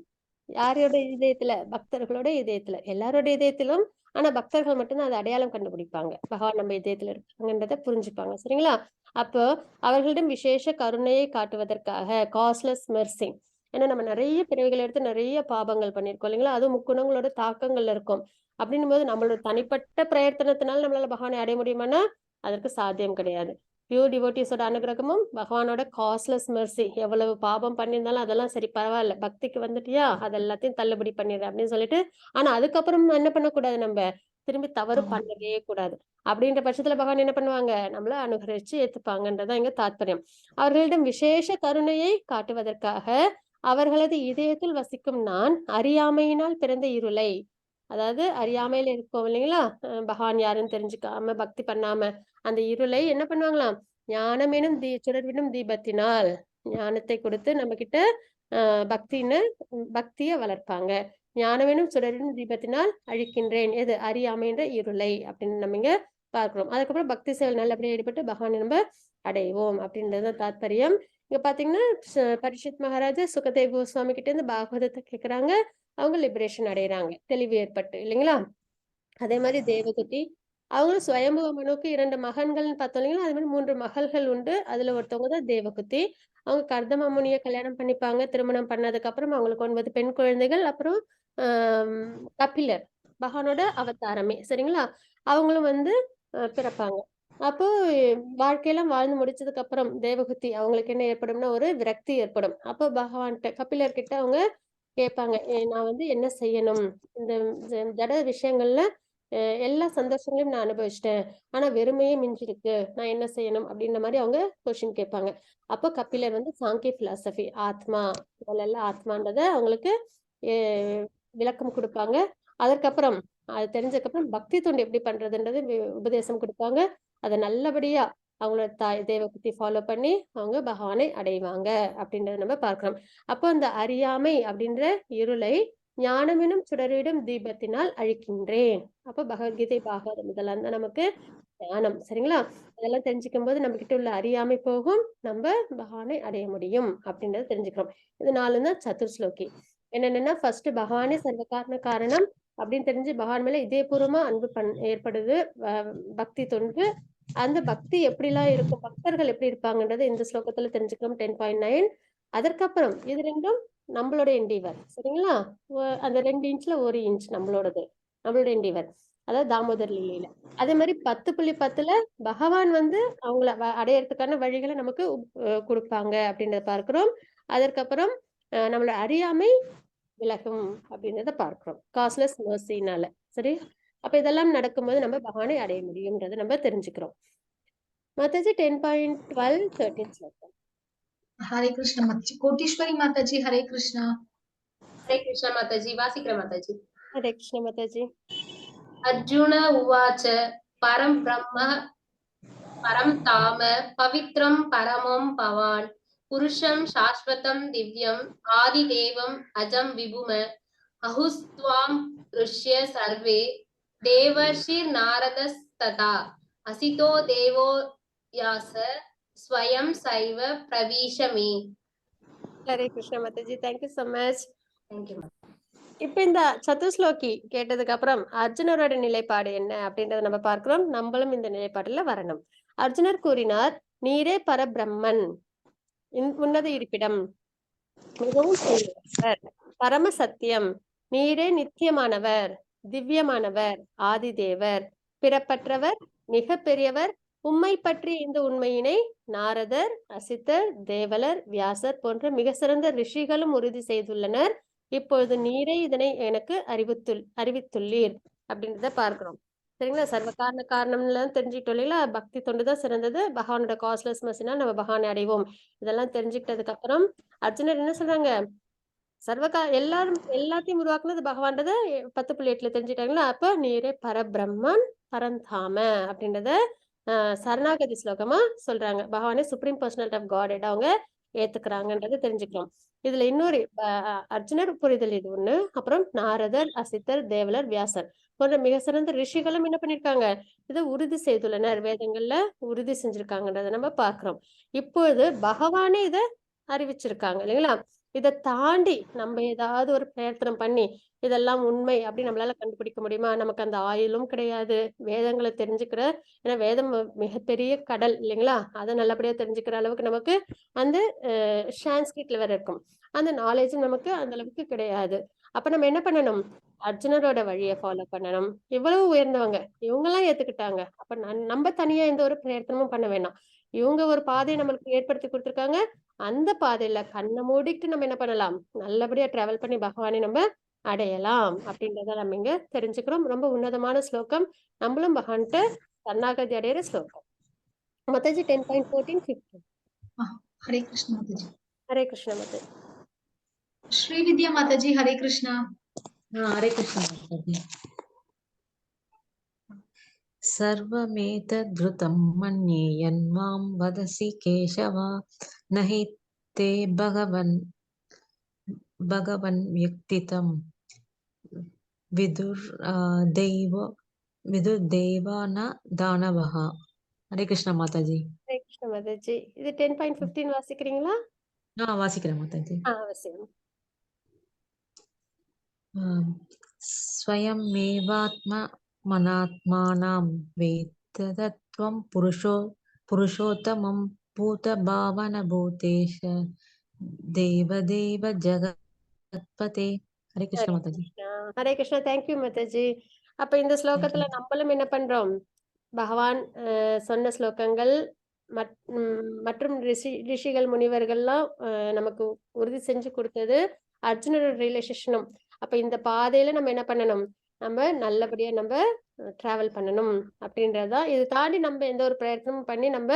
யாரோட இதயத்துல, பக்தர்களோட இதயத்துல, எல்லாரோட இதயத்திலும். ஆனா பக்தர்கள் மட்டும்தான் அதை அடையாளம் கண்டுபிடிப்பாங்க, பகவான் நம்ம இதயத்துல இருக்காங்கன்றத புரிஞ்சுப்பாங்க. சரிங்களா. அப்போ அவர்களிடம் விசேஷ கருணையை காட்டுவதற்காக, காஸ்லெஸ் மெர்சி. ஏன்னா நம்ம நிறைய பிறவிகள் எடுத்து நிறைய பாபங்கள் பண்ணிருக்கோம் இல்லைங்களா, அதுவும் முக்குணங்களோட தாக்கங்கள்ல இருக்கும். அப்படின்னும் போது நம்மளோட தனிப்பட்ட பிரயத்தனத்தினால நம்மளால பகவானை அடைய முடியுமானா அதற்கு சாத்தியம் கிடையாது. பியூர் டிவோட்டிஸோட அனுகிரகமும் பகவானோட காஸ்லெஸ் மெர்சி. எவ்வளவு பாபம் பண்ணியிருந்தாலும் அதெல்லாம் சரி பரவாயில்ல, பக்திக்கு வந்துட்டியா அது எல்லாத்தையும் தள்ளுபடி பண்ணிடுற அப்படின்னு சொல்லிட்டு. ஆனா அதுக்கப்புறம் என்ன பண்ணக்கூடாது, நம்ம திரும்பி தவறு பண்ணவே கூடாது. அப்படின்ற பட்சத்துல பகவான் என்ன பண்ணுவாங்க? நம்மள அனுகிரகிச்சு ஏத்துப்பாங்கன்றதுதான் இங்க தாத்பரியம். அவர்களிடம் விசேஷ கருணையை காட்டுவதற்காக அவர்களது இதயத்தில் வசிக்கும் நான் அறியாமையினால் பிறந்த இருளை, அதாவது அறியாமையில இருக்கோம் இல்லைங்களா? பகவான் யாருன்னு தெரிஞ்சுக்காம பக்தி பண்ணாம அந்த இருளை என்ன பண்ணுவாங்களாம்? ஞானம் எனும் சுடர்விடும் தீபத்தினால் ஞானத்தை கொடுத்து நம்ம கிட்ட பக்திய வளர்ப்பாங்க. ஞானமெனும் சுடரின் தீபத்தினால் அழிக்கின்றேன் எது அறியாமைன்ற இருளை அப்படின்னு நம்ம இங்க பார்க்கிறோம். அதுக்கப்புறம் பக்தி சேவை நல்லபடியா ஈடுபட்டு பகவானை நம்ம அடைவோம் அப்படின்றது தாத்பரியம். இங்க பாத்தீங்கன்னா பரீட்சித் மகாராஜா சுகதேவ் கோஸ்வாமி கிட்ட இருந்து பாகவதத்தை கேக்குறாங்க. அவங்க லிபரேஷன் அடைகிறாங்க, தெளிவு ஏற்பட்டு இல்லைங்களா? அதே மாதிரி தேவகுதி அவங்களும் சுயம்புவ மனுவுக்கு 2 மகன்கள்னு பார்த்தோம் இல்லைங்களா? அது மாதிரி 3 மகள்கள் உண்டு. அதுல ஒருத்தவங்க தான் தேவகுதி. அவங்க கர்தம முனிய கல்யாணம் பண்ணிப்பாங்க. திருமணம் பண்ணதுக்கு அப்புறம் அவங்களுக்கு 9 பெண் குழந்தைகள். அப்புறம் கபிலர் பகவானோட அவதாரமே சரிங்களா? அவங்களும் வந்து பிறப்பாங்க. அப்போ வாழ்க்கையெல்லாம் வாழ்ந்து முடிச்சதுக்கு அப்புறம் தேவகுதி அவங்களுக்கு என்ன ஏற்படும்னா ஒரு விரக்தி ஏற்படும். அப்போ பகவான்கிட்ட கபிலர் கிட்ட அவங்க கேட்பாங்க, நான் வந்து என்ன செய்யணும்? இந்த ஜட விஷயங்கள்ல எல்லா சந்தோஷங்களையும் நான் அனுபவிச்சிட்டேன், ஆனா வெறுமையே மிஞ்சிருக்கு, நான் என்ன செய்யணும் அப்படின்ற மாதிரி அவங்க கொஸ்டின் கேட்பாங்க. அப்போ கபிலர் வந்து சாங்கிய பிலாசபி ஆத்மா இதெல்லாம் ஆத்மான்றத அவங்களுக்கு விளக்கம் கொடுப்பாங்க. அதற்கப்புறம் அது தெரிஞ்சதுக்கப்புறம் பக்தி தொண்டு எப்படி பண்றதுன்றது உபதேசம் கொடுப்பாங்க. அதை நல்லபடியா அவங்களோட தாய் தேவகுதி ஃபாலோ பண்ணி அவங்க பகவானை அடைவாங்க அப்படின்றத நம்ம பார்க்கிறோம். அப்போ அந்த அறியாமை அப்படின்ற இருளை ஞானமெனும் சுடரிடும் தீபத்தினால் அழிக்கின்றேன். அப்போ பகவத்கீதை பாகவதம் இதெல்லாம் தான் நமக்கு ஞானம் சரிங்களா? அதெல்லாம் தெரிஞ்சுக்கும் போது நம்ம கிட்ட உள்ள அறியாமை போகும், நம்ம பகவானை அடைய முடியும் அப்படின்றத தெரிஞ்சுக்கிறோம். இது 4 தான் சதுர்ஸ்லோகி. என்னென்னா ஃபர்ஸ்ட் பகவானே சர்வ காரண காரணம் அப்படின்னு தெரிஞ்சு பகவான் மேல இதயபூர்வமா அன்பு ஏற்படுது. பக்தி தொண்டு அந்த பக்தி எப்படிலாம் இருக்கும், பக்தர்கள் எப்படி இருப்பாங்கன்றது இந்த ஸ்லோகத்துல தெரிஞ்சுக்கிறோம் 10.9. அதற்கப்புறம் இது ரெண்டும் நம்மளோட எண்டிவர் சரிங்களா? அந்த 2 இன்ச்ல 1 இன்ச் நம்மளோட எண்டிவர், அதாவது தாமோதர் லீலையில. அதே மாதிரி 10.10ல பகவான் வந்து அவங்கள அடையறதுக்கான வழிகளை நமக்கு கொடுப்பாங்க அப்படின்றத பார்க்கிறோம். அதற்கப்புறம் நம்மளோட அறியாமை விலகும் அப்படின்றத பார்க்கிறோம் காஸ்ட்லெஸ் மர்சினால. சரி, அப்ப இதெல்லாம் நடக்கும்போது நம்ம பகவானை அடைய முடியும்ன்றதை நம்ம தெரிஞ்சுக்கிறோம். மாதாஜி 10.12 13 ஸ்லோகம். हरे कृष्ण माताजी। कोटीश्वरी माताजी हरे कृष्णा। हरे कृष्ण माताजी। वासिक्र माताजी। हरे कृष्ण माताजी। अर्जुन उवाच परं ब्रह्म परं धाम पवित्रं परमं भवान् पुरुषं शाश्वतं दिव्यम् आदिदेवम् अजं विभुम अहुस्त्वां दृश्य सर्वे देवर्षिर्नारदस्तथा असितो देवो यास स्वयं सैव प्रवीशमे। हरे कृष्ण माताजी, thank you so much. Thank you. இப்ப இந்த சதுஸ்லோகி கேட்டதுக்கு அப்புறம் அர்ஜுனரோட நிலைப்பாடு என்ன அப்படின்றத நம்ம பார்க்கிறோம். நம்மளும் இந்த நிலைப்பாடுல வரணும். அர்ஜுனர் கூறினார், நீரே பரபிரம்மன், உன்னத இருப்பிடம், மிகவும் பரம சத்தியம், நீரே நித்தியமானவர், திவ்யமானவர், ஆதிதேவர், பிறப்பற்றவர், மிக பெரியவர். உம்மை பற்றி இந்த உண்மையினை நாரதர், அசித்தர், தேவலர், வியாசர் போன்ற மிக சிறந்த ரிஷிகளும் உறுதி செய்துள்ளனர். இப்பொழுது நீரே இதனை எனக்கு அறிவித்துள்ளீர் அப்படின்றத பார்க்கிறோம் சரிங்களா? சர்வ காரணம்லாம் தெரிஞ்சுக்கிட்டோம் இல்லைங்களா? பக்தி தொண்டுதான் சிறந்தது, பகவானோட காஸ்ட்லெஸ் மர்சினா நம்ம பகவானை அடைவோம். இதெல்லாம் தெரிஞ்சுக்கிட்டதுக்கு அப்புறம் அர்ஜுனர் என்ன சொல்றாங்க? எல்லாத்தையும் உருவாக்குனது பகவான்றத 10.8ல தெரிஞ்சுட்டாங்களா? அப்ப நீரே பரபிரம்மன் பரந்தாம அப்படின்றத சரணாகதி ஸ்லோகமா சொல்றாங்க. பகவானே சுப்ரீம் பர்சனாலிட்டி ஆஃப் காட் அவங்க ஏத்துக்கிறாங்கன்றத தெரிஞ்சுக்கிறோம். இதுல இன்னொரு அர்ஜுனர் புரிதல் இது ஒண்ணு. அப்புறம் நாரதர், அசித்தர், தேவலர், வியாசர் போன்ற மிக சிறந்த ரிஷிகளும் என்ன பண்ணிருக்காங்க? இதை உறுதி செய்துள்ளனர், வேதங்கள்ல உறுதி செஞ்சிருக்காங்கன்றத நம்ம பார்க்கிறோம். இப்பொழுது பகவானே இதை அறிவிச்சிருக்காங்க இல்லைங்களா? இதை தாண்டி நம்ம ஏதாவது ஒரு பிரயத்தனம் பண்ணி இதெல்லாம் உண்மை அப்படி நம்மளால கண்டுபிடிக்க முடியுமா? நமக்கு அந்த ஆயுளும் கிடையாது. வேதங்களை தெரிஞ்சுக்கிற, ஏன்னா வேதம் மிகப்பெரிய கடல் இல்லைங்களா? அதை நல்லபடியா தெரிஞ்சுக்கிற அளவுக்கு நமக்கு அந்த சான்ஸ்கிரிட்ல வேற இருக்கும். அந்த நாலேஜும் நமக்கு அந்த அளவுக்கு கிடையாது. அப்ப நம்ம என்ன பண்ணணும்? அர்ஜுனரோட வழியை ஃபாலோ பண்ணணும். இவ்வளவு உயர்ந்தவங்க இவங்கெல்லாம் ஏத்துக்கிட்டாங்க. அப்ப நம்ம தனியா எந்த ஒரு பிரயத்தனமும் பண்ண வேணாம். இவங்க ஒரு பாதையை நம்மளுக்கு ஏற்படுத்தி கொடுத்துருக்காங்க. அந்த பாதையில கண்ணை மூடிட்டு நம்ம என்ன பண்ணலாம்? நல்லபடியா டிராவல் பண்ணி பகவானை நம்ம அடையலாம் அப்படின்றத நம்ம இங்க தெரிஞ்சுக்கிறோம். ரொம்ப உன்னதமான ஸ்லோகம். நம்மளும் பகவான்கிட்ட சரணாகதி அடையிற ஸ்லோகம். மாதாஜி 10.14 15. ஹரே கிருஷ்ணா மாதாஜி. ஹரே கிருஷ்ண மாதாஜி. ஸ்ரீவித்யா மாதாஜி, ஹரே கிருஷ்ணா. हरे कृष्ण माताजी। सर्वमेतद्धृतं मन्ये यन्मां वदसि केशव न हि ते भगवन् व्यक्तितं विदुर्देवा न दानवः। हरे कृष्ण माताजी। ஹரே கிருஷ்ண மாதாஜி. இது 10.15 வாசிக்கிறீங்களா? वासिக்கிறேன் माताजी। அவசியம். स्वयमेवात्मनात्मानं वेत्तत्वं पुरुषोत्तमं भूतभावनभूतेश देवदेव जगत्पते। हरे कृष्ण ஹரே माताजी। கிருஷ்ணா. ஹரே கிருஷ்ணா. தேங்க்யூ மாதாஜி. அப்ப இந்த ஸ்லோகத்துல நம்மளும் என்ன பண்றோம்? பகவான் சொன்ன ஸ்லோகங்கள் மற்றும் ரிஷிகள் முனிவர்கள்லாம் நமக்கு உறுதி செஞ்சு கொடுத்தது அர்ஜுனோட ரியலைசேஷனும். அப்ப இந்த பாதையில நம்ம என்ன பண்ணணும்? நம்ம நல்லபடியா நம்ம டிராவல் பண்ணணும் அப்படின்றதுதான். இது தாண்டி நம்ம எந்த ஒரு பிரயத்தனமும் பண்ணி நம்ம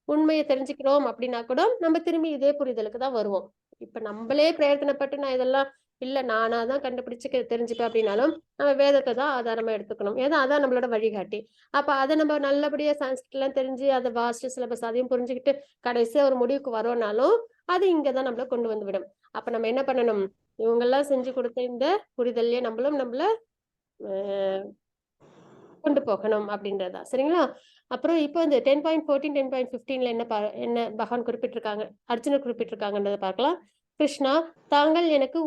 உண்மையை தெரிஞ்சுக்கிறோம் அப்படின்னா கூட நம்ம திரும்பி இதே புரிதலுக்கு தான் வருவோம். இப்ப நம்மளே பிரயத்தனப்பட்டு நான் இதெல்லாம் இல்ல நானாதான் கண்டுபிடிச்சு தெரிஞ்சுப்பேன் அப்படின்னாலும் நம்ம வேதத்தை தான் ஆதாரமா எடுத்துக்கணும். ஏன்னா அதான் நம்மளோட வழிகாட்டி. அப்ப அதை நம்ம நல்லபடியா சான்ஸ்கிரிட் எல்லாம் தெரிஞ்சு அதை வாஸ்ட் சிலபஸ் அதையும் புரிஞ்சுக்கிட்டு கடைசியா ஒரு முடிவுக்கு வரோம்னாலும் அது இங்கதான் நம்மள கொண்டு வந்து விடும். அப்ப நம்ம என்ன பண்ணணும்? இவங்கெல்லாம் செஞ்சு கொடுத்த இந்த புரிதல்லையே நம்மளும் நம்மள கொண்டு போகணும் அப்படின்றதா. சரிங்களா? அப்புறம் இப்போ இந்த 10.14 10.15ல என்ன பகவான் குறிப்பிட்டிருக்காங்க, அர்ஜுனர் குறிப்பிட்டிருக்காங்கன்றதை பார்க்கலாம். கிருஷ்ணா, தாங்கள் எனக்கு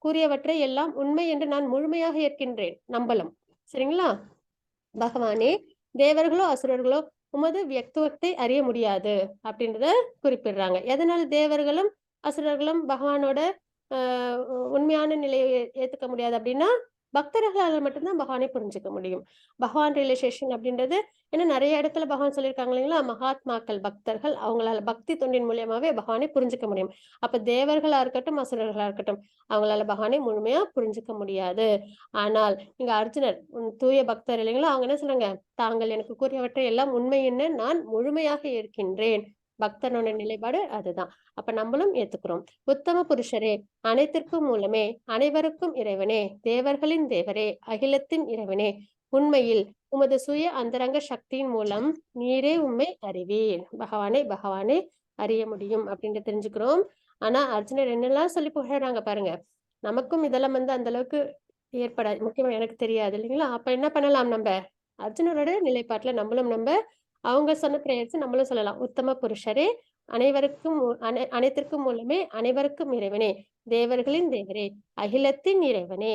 கூறியவற்றை எல்லாம் உண்மை என்று நான் முழுமையாக ஏற்கின்றேன், நம்பலம். சரிங்களா? பகவானே, தேவர்களோ அசுரர்களோ உமது வியக்துவத்தை அறிய முடியாது அப்படின்றத குறிப்பிடுறாங்க. எதனால தேவர்களும் அசுரர்களும் பகவானோட உண்மையான நிலையை ஏத்துக்க முடியாது அப்படின்னா பக்தர்களால மட்டும்தான் பகவானை புரிஞ்சுக்க முடியும். பகவான் ரியலைசேஷன் அப்படின்றது ஏன்னா நிறைய இடத்துல பகவான் சொல்லியிருக்காங்க இல்லைங்களா, மகாத்மாக்கள் பக்தர்கள் அவங்களால பக்தி தொண்டின் மூலியமாவே பகவானை புரிஞ்சுக்க முடியும். அப்ப தேவர்களா இருக்கட்டும் அசுரர்களா இருக்கட்டும் அவங்களால பகவானை முழுமையா புரிஞ்சுக்க முடியாது. ஆனால் இங்க அர்ஜுனர் தூய பக்தர் இல்லைங்களா, அவங்க என்ன சொல்றாங்க? தாங்கள் எனக்கு கூறியவற்றை எல்லாம் உண்மை என்ன நான் முழுமையாக ஏற்கின்றேன். பக்தனோட நிலைப்பாடு அதுதான். அப்ப நம்மளும் ஏத்துக்கிறோம். உத்தம புருஷரே, அனைத்திற்கும் மூலமே, அனைவருக்கும் இறைவனே, தேவர்களின் தேவரே, அகிலத்தின் இறைவனே, உண்மையில் உமது சுய அந்தரங்க சக்தியின் மூலம் நீரே உண்மை அறிவீர். பகவானை அறிய முடியும் அப்படின்னு தெரிஞ்சுக்கிறோம். ஆனா அர்ஜுனர் என்னெல்லாம் சொல்லி புகழறாங்க பாருங்க. நமக்கும் இதெல்லாம் அந்த அளவுக்கு ஏற்படாது, முக்கியமா எனக்கு தெரியாது இல்லைங்களா. அப்ப என்ன பண்ணலாம்? நம்ம அர்ஜுனரோட நிலைப்பாட்டுல நம்மளும் அவங்க சொன்ன பிரேயர்ஸ் நம்மளும் சொல்லலாம். உத்தம புருஷரே, அனைவருக்கும் அனைத்திற்கும் மூலமே, அனைவருக்கும் இறைவனே, தேவர்களின் தேவரே, அகிலத்தின் இறைவனே,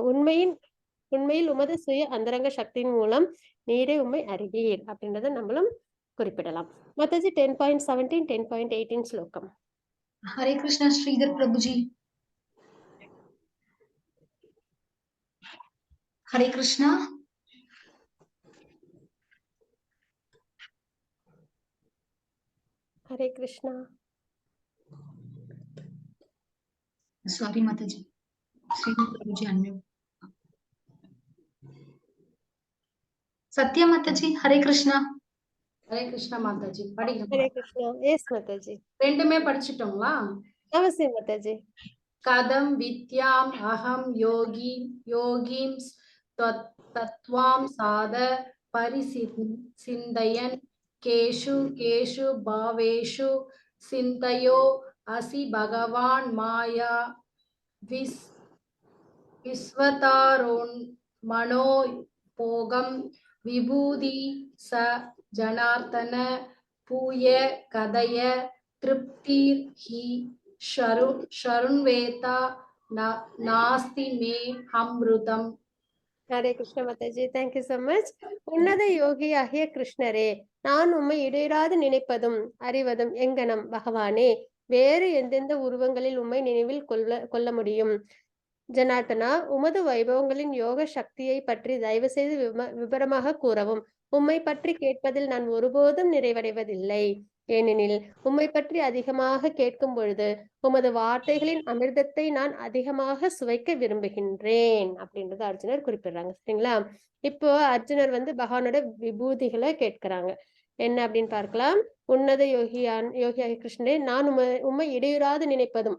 உண்மையில் உமது சுய அந்தரங்க சக்தியின் மூலம் நீரே உண்மை அறிவீர் அப்படின்றத நம்மளும் குறிப்பிடலாம். மாதாஜி 10.17 10.18 ஸ்லோகம். ஹரே கிருஷ்ணா ஸ்ரீதர் பிரபுஜி. ஹரே கிருஷ்ணா. ஹரே கிருஷ்ணா. சாரி மாதாஜி. ஸ்ரீதர் பிரபுஜி அன்மியூட். சத்யா மாதாஜி, ஹரே கிருஷ்ணா. ஹரே கிருஷ்ணா மாதாஜி. படிங்க. ஹரே கிருஷ்ணா. எஸ் மாதாஜி. ரெண்டுமே படிச்சிட்டோங்களா? அவசியம் மாதாஜி. கதம் வித்யாம் அகம் யோகீம் தத்வாம் சாத பரிசிந்தயன் கேஷு பாவேஷு சிந்தயோ அசி பகவான் மாயா விஸ்வதாரோன் மனோ போகம் விபூதி ச ஜனார்த்தன பூய கதய திருப்திர் ஹி ஷருண்வேதா நாஸ்தி மே அம்ருதம். Hare Krishna Mataji. Thank you so much. உன்னத யோகி ஆகிய கிருஷ்ணரே, நான் உம்மை இடையராது நினைப்பதும் அறிவதும் எங்கனம் பகவானே. வேறு எந்தெந்த உருவங்களில் உம்மை நினைவில் கொள்ள முடியும்? ஜனார்த்தனா, உமது வைபவங்களின் யோக சக்தியை பற்றி தயவு செய்து விபரமாக கூறவும். உம்மை பற்றி கேட்பதில் நான் ஒருபோதும் நிறைவடைவதில்லை. ஏனெனில் உம்மை பற்றி அதிகமாக கேட்கும் பொழுது உமது வார்த்தைகளின் அமிர்தத்தை நான் அதிகமாக சுவைக்க விரும்புகின்றேன் அப்படின்றத அர்ஜுனர் குறிப்பிடுறாங்க. சரிங்களா? இப்போ அர்ஜுனர் வந்து பகவானோட விபூதிகளை கேட்கிறாங்க. என்ன அப்படின்னு பார்க்கலாம். உன்னத யோகியாகிய கிருஷ்ணரே, நான் உம்மை இடையூறாது நினைப்பதும்,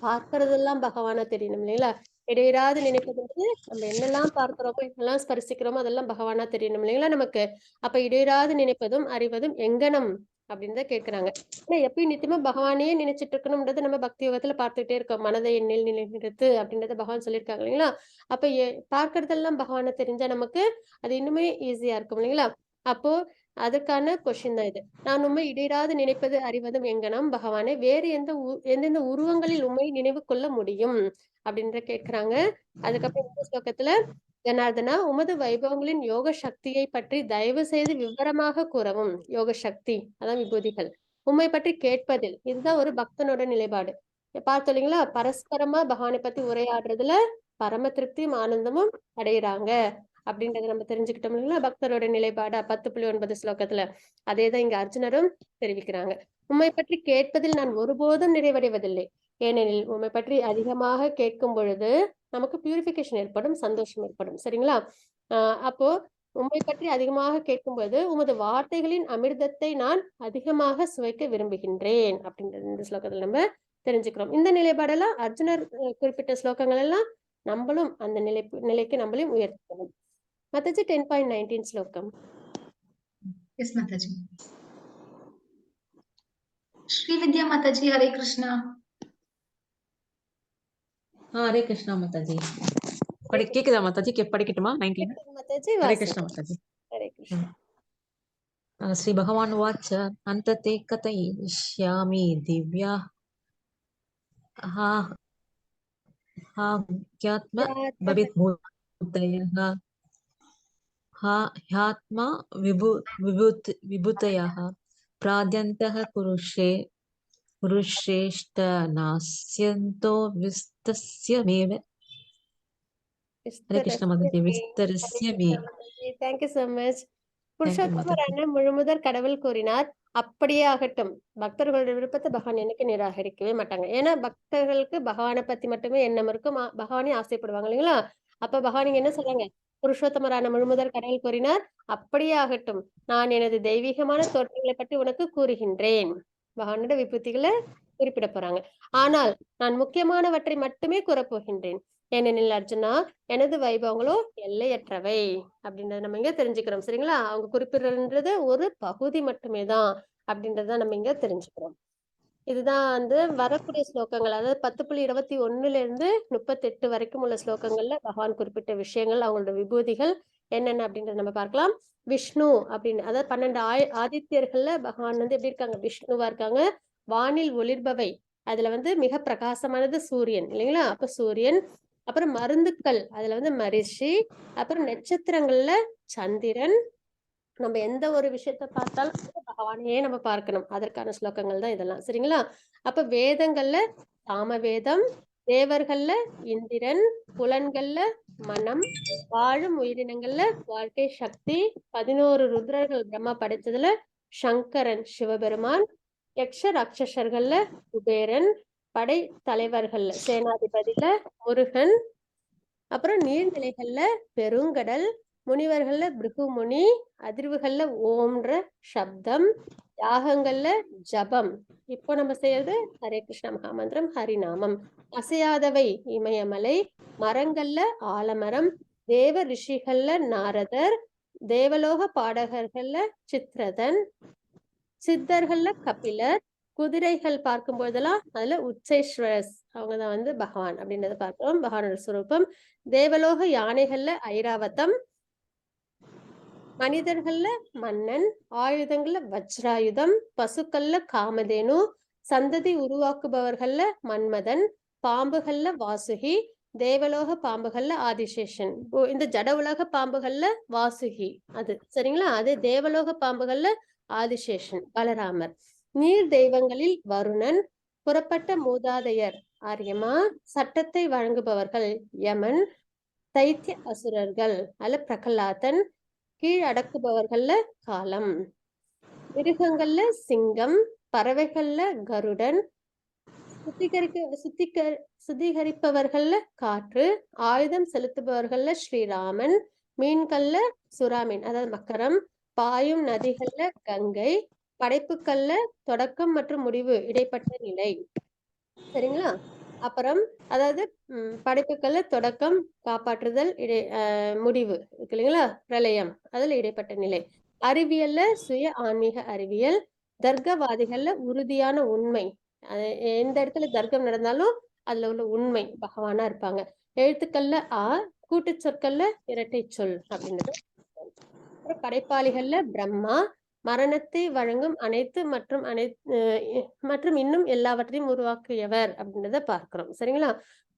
பார்க்கறதெல்லாம் பகவானா தெரியணும் இல்லைங்களா? இடையூறாது நினைப்பது நம்ம என்னெல்லாம் பார்க்கிறோமோ, என்னெல்லாம் ஸ்பரிசிக்கிறோமோ அதெல்லாம் பகவானா தெரியணும் இல்லைங்களா நமக்கு? அப்ப இடையூறாது நினைப்பதும் அறிவதும் எங்கனம் அப்படின்னு தான் கேட்கிறாங்க. ஆனா எப்பயும் நித்தியமா பகவானையே நினைச்சிட்டு இருக்கணும்ன்றது நம்ம பக்தி யோகத்துல பார்த்துட்டே இருக்கோம். மனதை எண்ணில் நிலைநிறுத்து அப்படின்றத பகவான் சொல்லியிருக்காங்க இல்லைங்களா? அப்ப பார்க்கறதெல்லாம் பகவானை தெரிஞ்சா நமக்கு அது இன்னுமே ஈஸியா இருக்கும் இல்லைங்களா? அப்போ அதுக்கான கொஸ்டின் தான் இது. நான் உண்மை இடையராது நினைப்பது அறிவதும் எங்கனம் பகவானே, வேறு எந்தெந்த உருவங்களில் உண்மை நினைவு கொள்ள முடியும் அப்படின்ற கேட்கிறாங்க. அதுக்கப்புறம் இந்த ஸ்லோகத்துல, ஜனார்தனா உமது வைபவங்களின் யோக சக்தியை பற்றி தயவு செய்து விவரமாக கூறவும். யோக சக்தி அதான் விபூதிகள் உண்மை பற்றி கேட்பதில், இதுதான் ஒரு பக்தனோட நிலைப்பாடு. பார்த்தோம் இல்லைங்களா? பரஸ்பரமா பகவானை பத்தி உரையாடுறதுல பரம திருப்தியும் ஆனந்தமும் அடையிறாங்க அப்படின்றத நம்ம தெரிஞ்சுக்கிட்டோம் இல்லைங்களா? பக்தரோட நிலைப்பாடா 10.9 ஸ்லோகத்துல அதேதான் இங்க அர்ஜுனரும் தெரிவிக்கிறாங்க. உம்மை பற்றி கேட்பதில் நான் ஒருபோதும் நிறைவடைவதில்லை. ஏனெனில் உம்மை பற்றி அதிகமாக கேட்கும் பொழுது நமக்கு பியூரிபிகேஷன் ஏற்படும், சந்தோஷம் ஏற்படும். சரிங்களா? அப்போ உம்மை பற்றி அதிகமாக கேட்கும்போது உமது வார்த்தைகளின் அமிர்தத்தை நான் அதிகமாக சுவைக்க விரும்புகின்றேன் அப்படின்றது இந்த ஸ்லோகத்துல நம்ம தெரிஞ்சுக்கிறோம். இந்த நிலைப்பாடெல்லாம் அர்ஜுனர் குறிப்பிட்ட ஸ்லோகங்கள் எல்லாம் நம்மளும் அந்த நிலைக்கு நம்மளையும் உயர்த்தணும். Mataji 10.19 श्लोकम. Yes, Mataji. Shri Vidya Mataji, Hare Krishna. Hare Krishna Mataji. கேக்குதா Mataji? படிக்கட்டுமா? 19. Mataji, Hare Krishna Mataji. Hare Krishna. Sri பகவான் வாச்ச அந்ததே கதயிஷ்யாமி திவ்யா ஹ்யாத்ம பவித் பூதயः ह्यात्मा विभूतयः प्राद्यन्तः कुरुश्रेष्ठनास्यन्तो विस्तस्यमेव. हरे कृष्ण माताजी. विस्तरस्यमे. Thank you so much. புருஷோத்தமரான முழுமுதற் கடவுள் கூறினார், அப்படியே ஆகட்டும். பக்தர்களுடைய விருப்பத்தை பகவான் என்னைக்கு நிராகரிக்கவே மாட்டாங்க. ஏன்னா பக்தர்களுக்கு பகவானை பத்தி மட்டுமே எண்ணம் இருக்கும், பகவானே ஆசைப்படுவாங்க இல்லைங்களா? அப்ப பகவான் இங்க என்ன சொல்றாங்க? புருஷோத்தமரான முழுமுதற் கடவுள் கூறினார், அப்படியே ஆகட்டும், நான் எனது தெய்வீகமான தோற்றங்களை பற்றி உனக்கு கூறுகின்றேன். பகவானோட விபூதிகளை குறிப்பிட போறாங்க. ஆனால் நான் முக்கியமானவற்றை மட்டுமே கூறப்போகின்றேன். ஏனெனில் அர்ஜுனா, எனது வைபவங்களோ எல்லையற்றவை அப்படின்றத நம்ம இங்க தெரிஞ்சுக்கிறோம். சரிங்களா? அவங்க குறிப்பிடுறது ஒரு பகுதி மட்டுமே தான் அப்படின்றத நம்ம இங்க தெரிஞ்சுக்கிறோம். இதுதான் வந்து வரக்கூடிய ஸ்லோகங்கள், அதாவது 10.21 இருந்து 38 வரைக்கும் உள்ள ஸ்லோகங்கள்ல பகவான் குறிப்பிட்ட விஷயங்கள், அவங்களோட விபூதிகள் என்னென்ன அப்படின்றத நம்ம பார்க்கலாம். விஷ்ணு அப்படின்னு, அதாவது 12 ஆதித்யர்கள்ல பகவான் வந்து எப்படி இருக்காங்க? விஷ்ணுவா இருக்காங்க. வானில் ஒளிர்பவை, அதுல வந்து மிக பிரகாசமானது சூரியன் இல்லைங்களா? அப்ப சூரியன். அப்புறம் மருந்துக்கள், அதுல வந்து மரிஷி. அப்புறம் நட்சத்திரங்கள்ல சந்திரன். நம்ம எந்த ஒரு விஷயத்த பார்த்தாலும் பகவானையே நம்ம பார்க்கணும். அதற்கான ஸ்லோகங்கள் தான் இதெல்லாம். சரிங்களா? அப்ப வேதங்கள்ல சாமவேதம், தேவர்கள்ல இந்திரன், புலன்கள்ல மனம், வாழும் உயிரினங்கள்ல வாழ்க்கை சக்தி, 11 ருத்ரர்கள் பிரம்மா படைச்சதுல சங்கரன் சிவபெருமான், யக்ஷ ராட்சசர்கள்ல குபேரன், படை தலைவர்கள்ல சேனாதிபதியில முருகன், அப்புறம் நீர்நிலைகள்ல பெருங்கடல், முனிவர்கள்ல பிருகுமுனி, அதிர்வுகள்ல ஓம்ன்ற சப்தம், யாகங்கள்ல ஜபம். இப்போ நம்ம செய்யறது ஹரே கிருஷ்ண மகாமந்திரம், ஹரிநாமம். அசையாதவை இமயமலை, மரங்கள்ல ஆலமரம், தேவ ரிஷிகள்ல நாரதர், தேவலோக பாடகர்கள்ல சித்ரதன், சித்தர்கள்ல கபிலர், குதிரைகள் பார்க்கும் போதெல்லாம் அதுல உச்சேஸ்வரஸ், அவங்கதான் வந்து பகவான் அப்படின்றத பார்க்கிறோம், பகவானோட சுரூபம். தேவலோக யானைகள்ல ஐராவதம், மனிதர்கள்ல மன்னன், ஆயுதங்கள்ல வஜ்ராயுதம், பசுக்கள்ல காமதேனு, சந்ததி உருவாக்குபவர்கள்ல மன்மதன், பாம்புகள்ல வாசுகி, தேவலோக பாம்புகள்ல ஆதிசேஷன். இந்த ஜட உலக பாம்புகள்ல வாசுகி அது. சரிங்களா? அது தேவலோக பாம்புகள்ல ஆதிசேஷன் பலராமர். நீர் தெய்வங்களில் வருணன், புறப்பட்ட மூதாதையர் ஆரியமா, சட்டத்தை வழங்குபவர்கள் யமன், தைத்திய அசுரர்கள் அல்ல பிரகலாதன், கீழ் அடக்குபவர்கள்ல காலம். மிருகங்கள்ல சிங்கம், பறவைகள்ல கருடன், சுத்திகரிப்பவர்கள்ல காற்று, ஆயுதம் செலுத்துபவர்கள்ல ஸ்ரீராமன், மீன்கள்ல சுறாமீன் அதாவது மக்கரம், பாயும் நதிகள்ல கங்கை, படைப்புக்கள்ல தொடக்கம் மற்றும் முடிவு இடைப்பட்ட நிலை. சரிங்களா? அப்புறம் அதாவது படைப்புக்கள்ல தொடக்கம், காப்பாற்றுதல், முடிவு இருக்கு இல்லைங்களா? பிரளயம் அதுல இடைப்பட்ட நிலை. அறிவியல்ல சுய ஆன்மீக அறிவியல், தர்க்கவாதிகள்ல உறுதியான உண்மை. எந்த இடத்துல தர்க்கம் நடந்தாலும் அதுல உள்ள உண்மை பகவானா இருப்பாங்க. எழுத்துக்கள்ல கூட்டு சொற்கள்ல இரட்டை சொல் அப்படின்றது. அப்புறம் படைப்பாளிகள்ல பிரம்மா, மரணத்தை வழங்கும் அனைத்து மற்றும் இன்னும் எல்லாவற்றையும் உருவாக்கியவர் அப்படின்றத பார்க்கிறோம். சரிங்களா?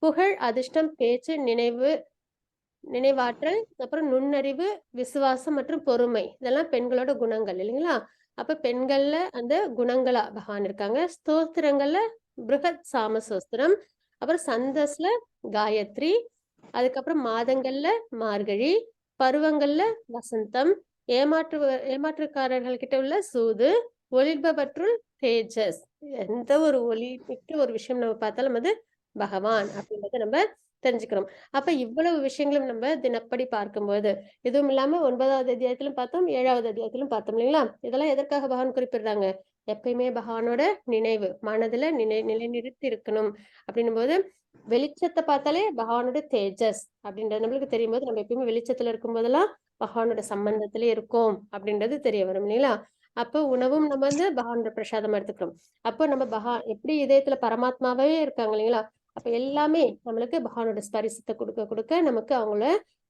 புகழ், அதிர்ஷ்டம், பேச்சு, நினைவாற்றல், அப்புறம் நுண்ணறிவு, விசுவாசம் மற்றும் பொறுமை இதெல்லாம் பெண்களோட குணங்கள் இல்லைங்களா? அப்ப பெண்கள்ல அந்த குணங்களா பகவான் இருக்காங்க. ஸ்தோத்திரங்கள்ல பிருகத் சாம சோஸ்திரம், அப்புறம் சந்தஸ்ல காயத்ரி, அதுக்கப்புறம் மாதங்கள்ல மார்கழி, பருவங்கள்ல வசந்தம், ஏமாற்றுக்காரர்கள் கிட்ட உள்ள சூது, ஒளிர்பவற்றுள் தேஜஸ். எந்த ஒரு ஒளி மிக்க ஒரு விஷயம் நம்ம பார்த்தாலும் அது பகவான் அப்படின்றத நம்ம தெரிஞ்சுக்கிறோம். அப்ப இவ்வளவு விஷயங்களும் நம்ம தினப்படி பார்க்கும்போது இதுவும் இல்லாம 9வது அத்தியாயத்திலும் பார்த்தோம், 7வது அத்தியாயத்திலும் பார்த்தோம் இல்லைங்களா? இதெல்லாம் எதற்காக பகவான் குறிப்பிடுறாங்க? எப்பயுமே பகவானோட நினைவு மனதுல நிலைநிறுத்தி இருக்கணும் அப்படின்னும் போது வெளிச்சத்தை பார்த்தாலே பகவானோட தேஜஸ் அப்படின்றது நம்மளுக்கு தெரியும் போது நம்ம எப்பயுமே வெளிச்சத்துல இருக்கும் போதெல்லாம் பகவானோட சம்பந்தத்திலே இருக்கும் அப்படின்றது தெரிய வரும் இல்லைங்களா? அப்போ உணவும் நம்ம பகவானோட பிரசாதமா எடுத்துக்கிறோம். அப்போ நம்ம எப்படி இதயத்துல பரமாத்மாவே இருக்காங்க இல்லைங்களா? அப்ப எல்லாமே நம்மளுக்கு பகவானோட ஸ்பரிசத்தை கொடுக்க நமக்கு அவங்கள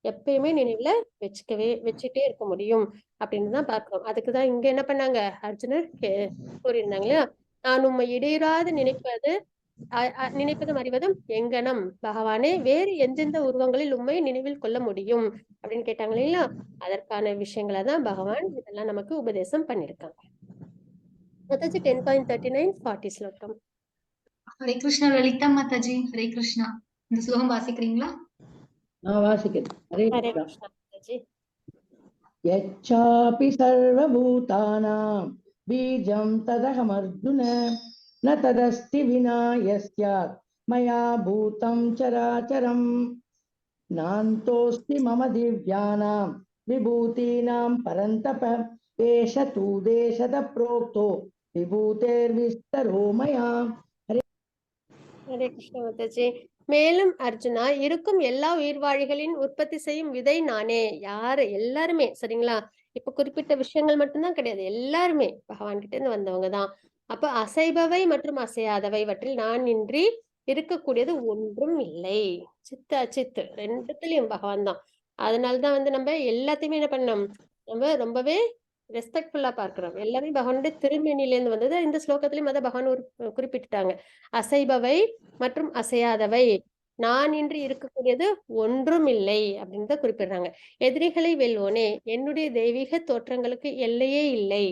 எப்பயுமே நினைவுல வச்சுட்டே இருக்க முடியும் அப்படின்னு தான் பார்க்கிறோம். அதுக்குதான் இங்க என்ன பண்ணாங்க அர்ஜுனர் கூறியிருந்தாங்க இல்லையா? நான் உண்மை இடையராது நினைப்பதும் அறிவதும் எங்கனம் பகவானே, வேறு எந்தெந்த உருவங்களில் உண்மை நினைவில் கொள்ள முடியும் அப்படின்னு கேட்டாங்க இல்லைங்களா? அதற்கான விஷயங்களை தான் பகவான் இதெல்லாம் நமக்கு உபதேசம் பண்ணிருக்காங்க. 10.39 40 ஸ்லோகம். ஹரே கிருஷ்ணா லலிதா மாதாஜி. ஹரே கிருஷ்ணா. இந்த ஸ்லோகம் வாசிக்கிறீங்களா? வாசிக்கிறேன். ஹரே ஹரே கிருஷ்ணா. கிருஷ்ணா மாதாஜி. यच्चापि सर्वभूतानां बीजं तदहमर्जुन न तदस्ति विना यस्यात् मया भूतं चराचरं नान्तोऽस्ति मम दिव्यानां विभूतीनां परन्तप एष तु देशत प्रोक्तो विभूतेर्विस्तरो मया. ஹரே கிருஷ்ண மாதாஜி. மேலும் அர்ஜுனா, இருக்கும் எல்லா உயிர்வாழிகளின் உற்பத்தி செய்யும் விதை நானே. எல்லாருமே சரிங்களா? இப்ப குறிப்பிட்ட விஷயங்கள் மட்டும்தான் கிடையாது, எல்லாருமே பகவான் கிட்ட இருந்து வந்தவங்க தான். அப்ப அசைபவை மற்றும் அசையாதவை இவற்றில் நான் இன்றி இருக்கக்கூடியது ஒன்றும் இல்லை. சித்து அச்சித்து ரெண்டுத்துலயும் பகவான் தான். அதனாலதான் நம்ம எல்லாத்தையுமே என்ன பண்ணோம், நம்ம ரொம்பவே ரெஸ்பெக்ட்ஃபுல்லா பார்க்கிறோம். எல்லாமே பகவானுடைய திருமேனிலேருந்து வந்தது. இந்த ஸ்லோகத்திலையும் அதை பகவான் குறிப்பிட்டுட்டாங்க. அசைபவை மற்றும் அசையாதவை நான் இன்றி இருக்கக்கூடியது ஒன்றும் இல்லை அப்படின்றத குறிப்பிடுறாங்க. எதிரிகளை வெல்வோனே, என்னுடைய தெய்வீக தோற்றங்களுக்கு எல்லையே இல்லை.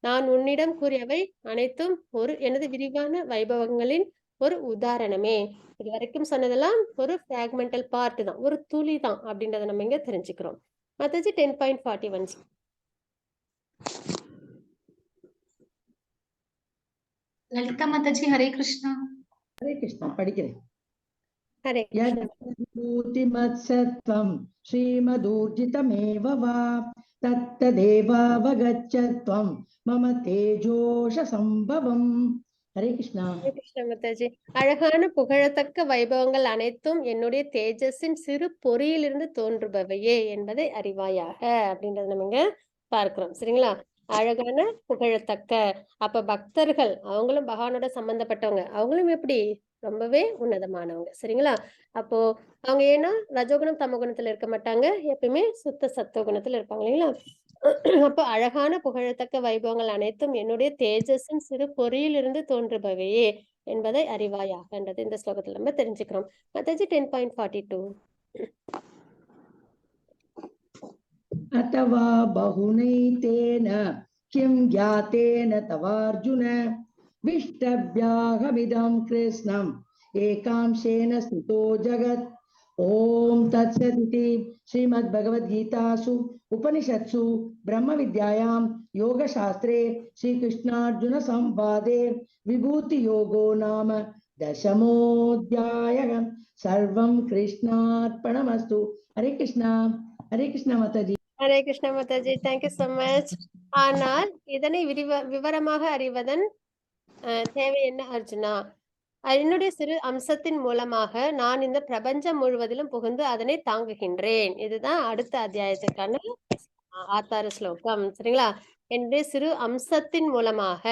நான் உன்னிடம் கூறியவை அனைத்தும் எனது விரிவான வைபவங்களின் ஒரு உதாரணமே. இது வரைக்கும் சொன்னதெல்லாம் ஒரு பிராக்மெண்டல் பார்ட் தான், ஒரு துளி தான் அப்படின்றத நம்ம இங்க தெரிஞ்சுக்கிறோம். மாதாஜி 10.41. லலிதா மாதாஜி. ஹரே கிருஷ்ணா. ஹரே கிருஷ்ணா படிக்கிறேன். ஹரே யத்பூதிமத்சத்வம் ஸ்ரீமதூர்ஜிதமேவ வா தத்ததேவாவகச்சத்வம் மம தேஜோஷ சம்பவம். ஹரே கிருஷ்ணா. ஹரே கிருஷ்ண மாதாஜி. அழகான புகழத்தக்க வைபவங்கள் அனைத்தும் என்னுடைய தேஜஸின் சிறு பொறியிலிருந்து தோன்றுபவையே என்பதை அறிவாயாக அப்படின்றத நம்ம இங்க பார்க்கிறோம். சரிங்களா? அழகான புகழத்தக்க, அப்ப பக்தர்கள் அவங்களும் பகவானோட சம்பந்தப்பட்டவங்க, அவங்களும் எப்படி ரொம்பவே உன்னதமானவங்க. சரிங்களா? அப்போ அவங்க ஏன்னா ரஜோகுணம் தமோகுணத்துல இருக்க மாட்டாங்க, எப்பயுமே சுத்த சத்துவகுணத்துல இருப்பாங்க இல்லைங்களா? அப்போ அழகான புகழத்தக்க வைபவங்கள் அனைத்தும் என்னுடைய தேஜஸின் சிறு பொறியிலிருந்து தோன்றுபவையே என்பதை அறிவாயாகன்றது இந்த ஸ்லோகத்துல நம்ம தெரிஞ்சுக்கிறோம். மாதாஜி 10.42. अथवा बहुनैतेन किं ज्ञातेन तवार्जुन विष्टभ्याहमिदं कृष्णम् एकांशेन स्थितो जगत् ओम तत्सदिति श्रीमद्भगवद्गीतासु उपनिषत्सु ब्रह्मविद्यायां योगशास्त्रे श्रीकृष्णार्जुन संवादे विभूति योगो नाम दशमोऽध्यायः। सर्वं कृष्णार्पणमस्तु। हरे कृष्णा माताजी। Hare Krishna Mataji, thank you so much. ஆனால் இதனை விவரமாக அறிவதன் தேவை என்ன அர்ஜுனா? என்னுடைய சிறு அம்சத்தின் மூலமாக நான் இந்த பிரபஞ்சம் முழுவதிலும் புகுந்து அதனை தாங்குகின்றேன். இதுதான் அடுத்த அத்தியாயத்துக்கான ஆத்தார ஸ்லோகம். சரிங்களா? என்னுடைய சிறு அம்சத்தின் மூலமாக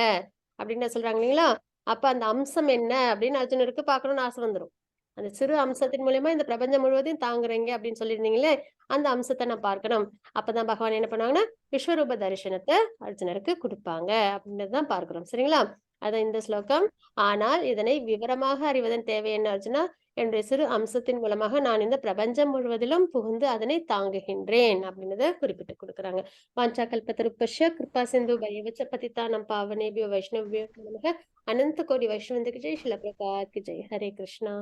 அப்படின்னு சொல்றாங்க இல்லைங்களா? அப்ப அந்த அம்சம் என்ன அப்படின்னு அர்ஜுனருக்கு பார்க்கணும்னு ஆசை வந்துடும். அந்த சிறு அம்சத்தின் மூலியமா இந்த பிரபஞ்சம் முழுவதையும் தாங்குறீங்க அப்படின்னு சொல்லியிருந்தீங்களே, அந்த அம்சத்தை நான் பார்க்கணும். அப்பதான் பகவான் என்ன பண்ணுவாங்கன்னா விஸ்வரூப தரிசனத்தை அர்ஜுனருக்கு கொடுப்பாங்க அப்படின்றதுதான் பார்க்கிறோம். சரிங்களா? அதான் இந்த ஸ்லோகம். ஆனால் இதனை விவரமாக அறிவதன் தேவை என்ன அர்ஜுனா? என்னுடைய சிறு அம்சத்தின் மூலமாக நான் இந்த பிரபஞ்சம் முழுவதிலும் புகுந்து அதனை தாங்குகின்றேன் அப்படின்றத குறிப்பிட்டு கொடுக்குறாங்க. வாஞ்சா கல்பத்தருப்பஷ்ய கிருபா சிந்து பயவச்ச பதிதானம் பாவனேபியோ வைஷ்ணவ்யோ நமக. அனந்த கோடி வைஷ்ணவந்துக்கு ஜெய். ஸ்ரீல பிரபாத் கி ஜெய். ஹரே கிருஷ்ணா.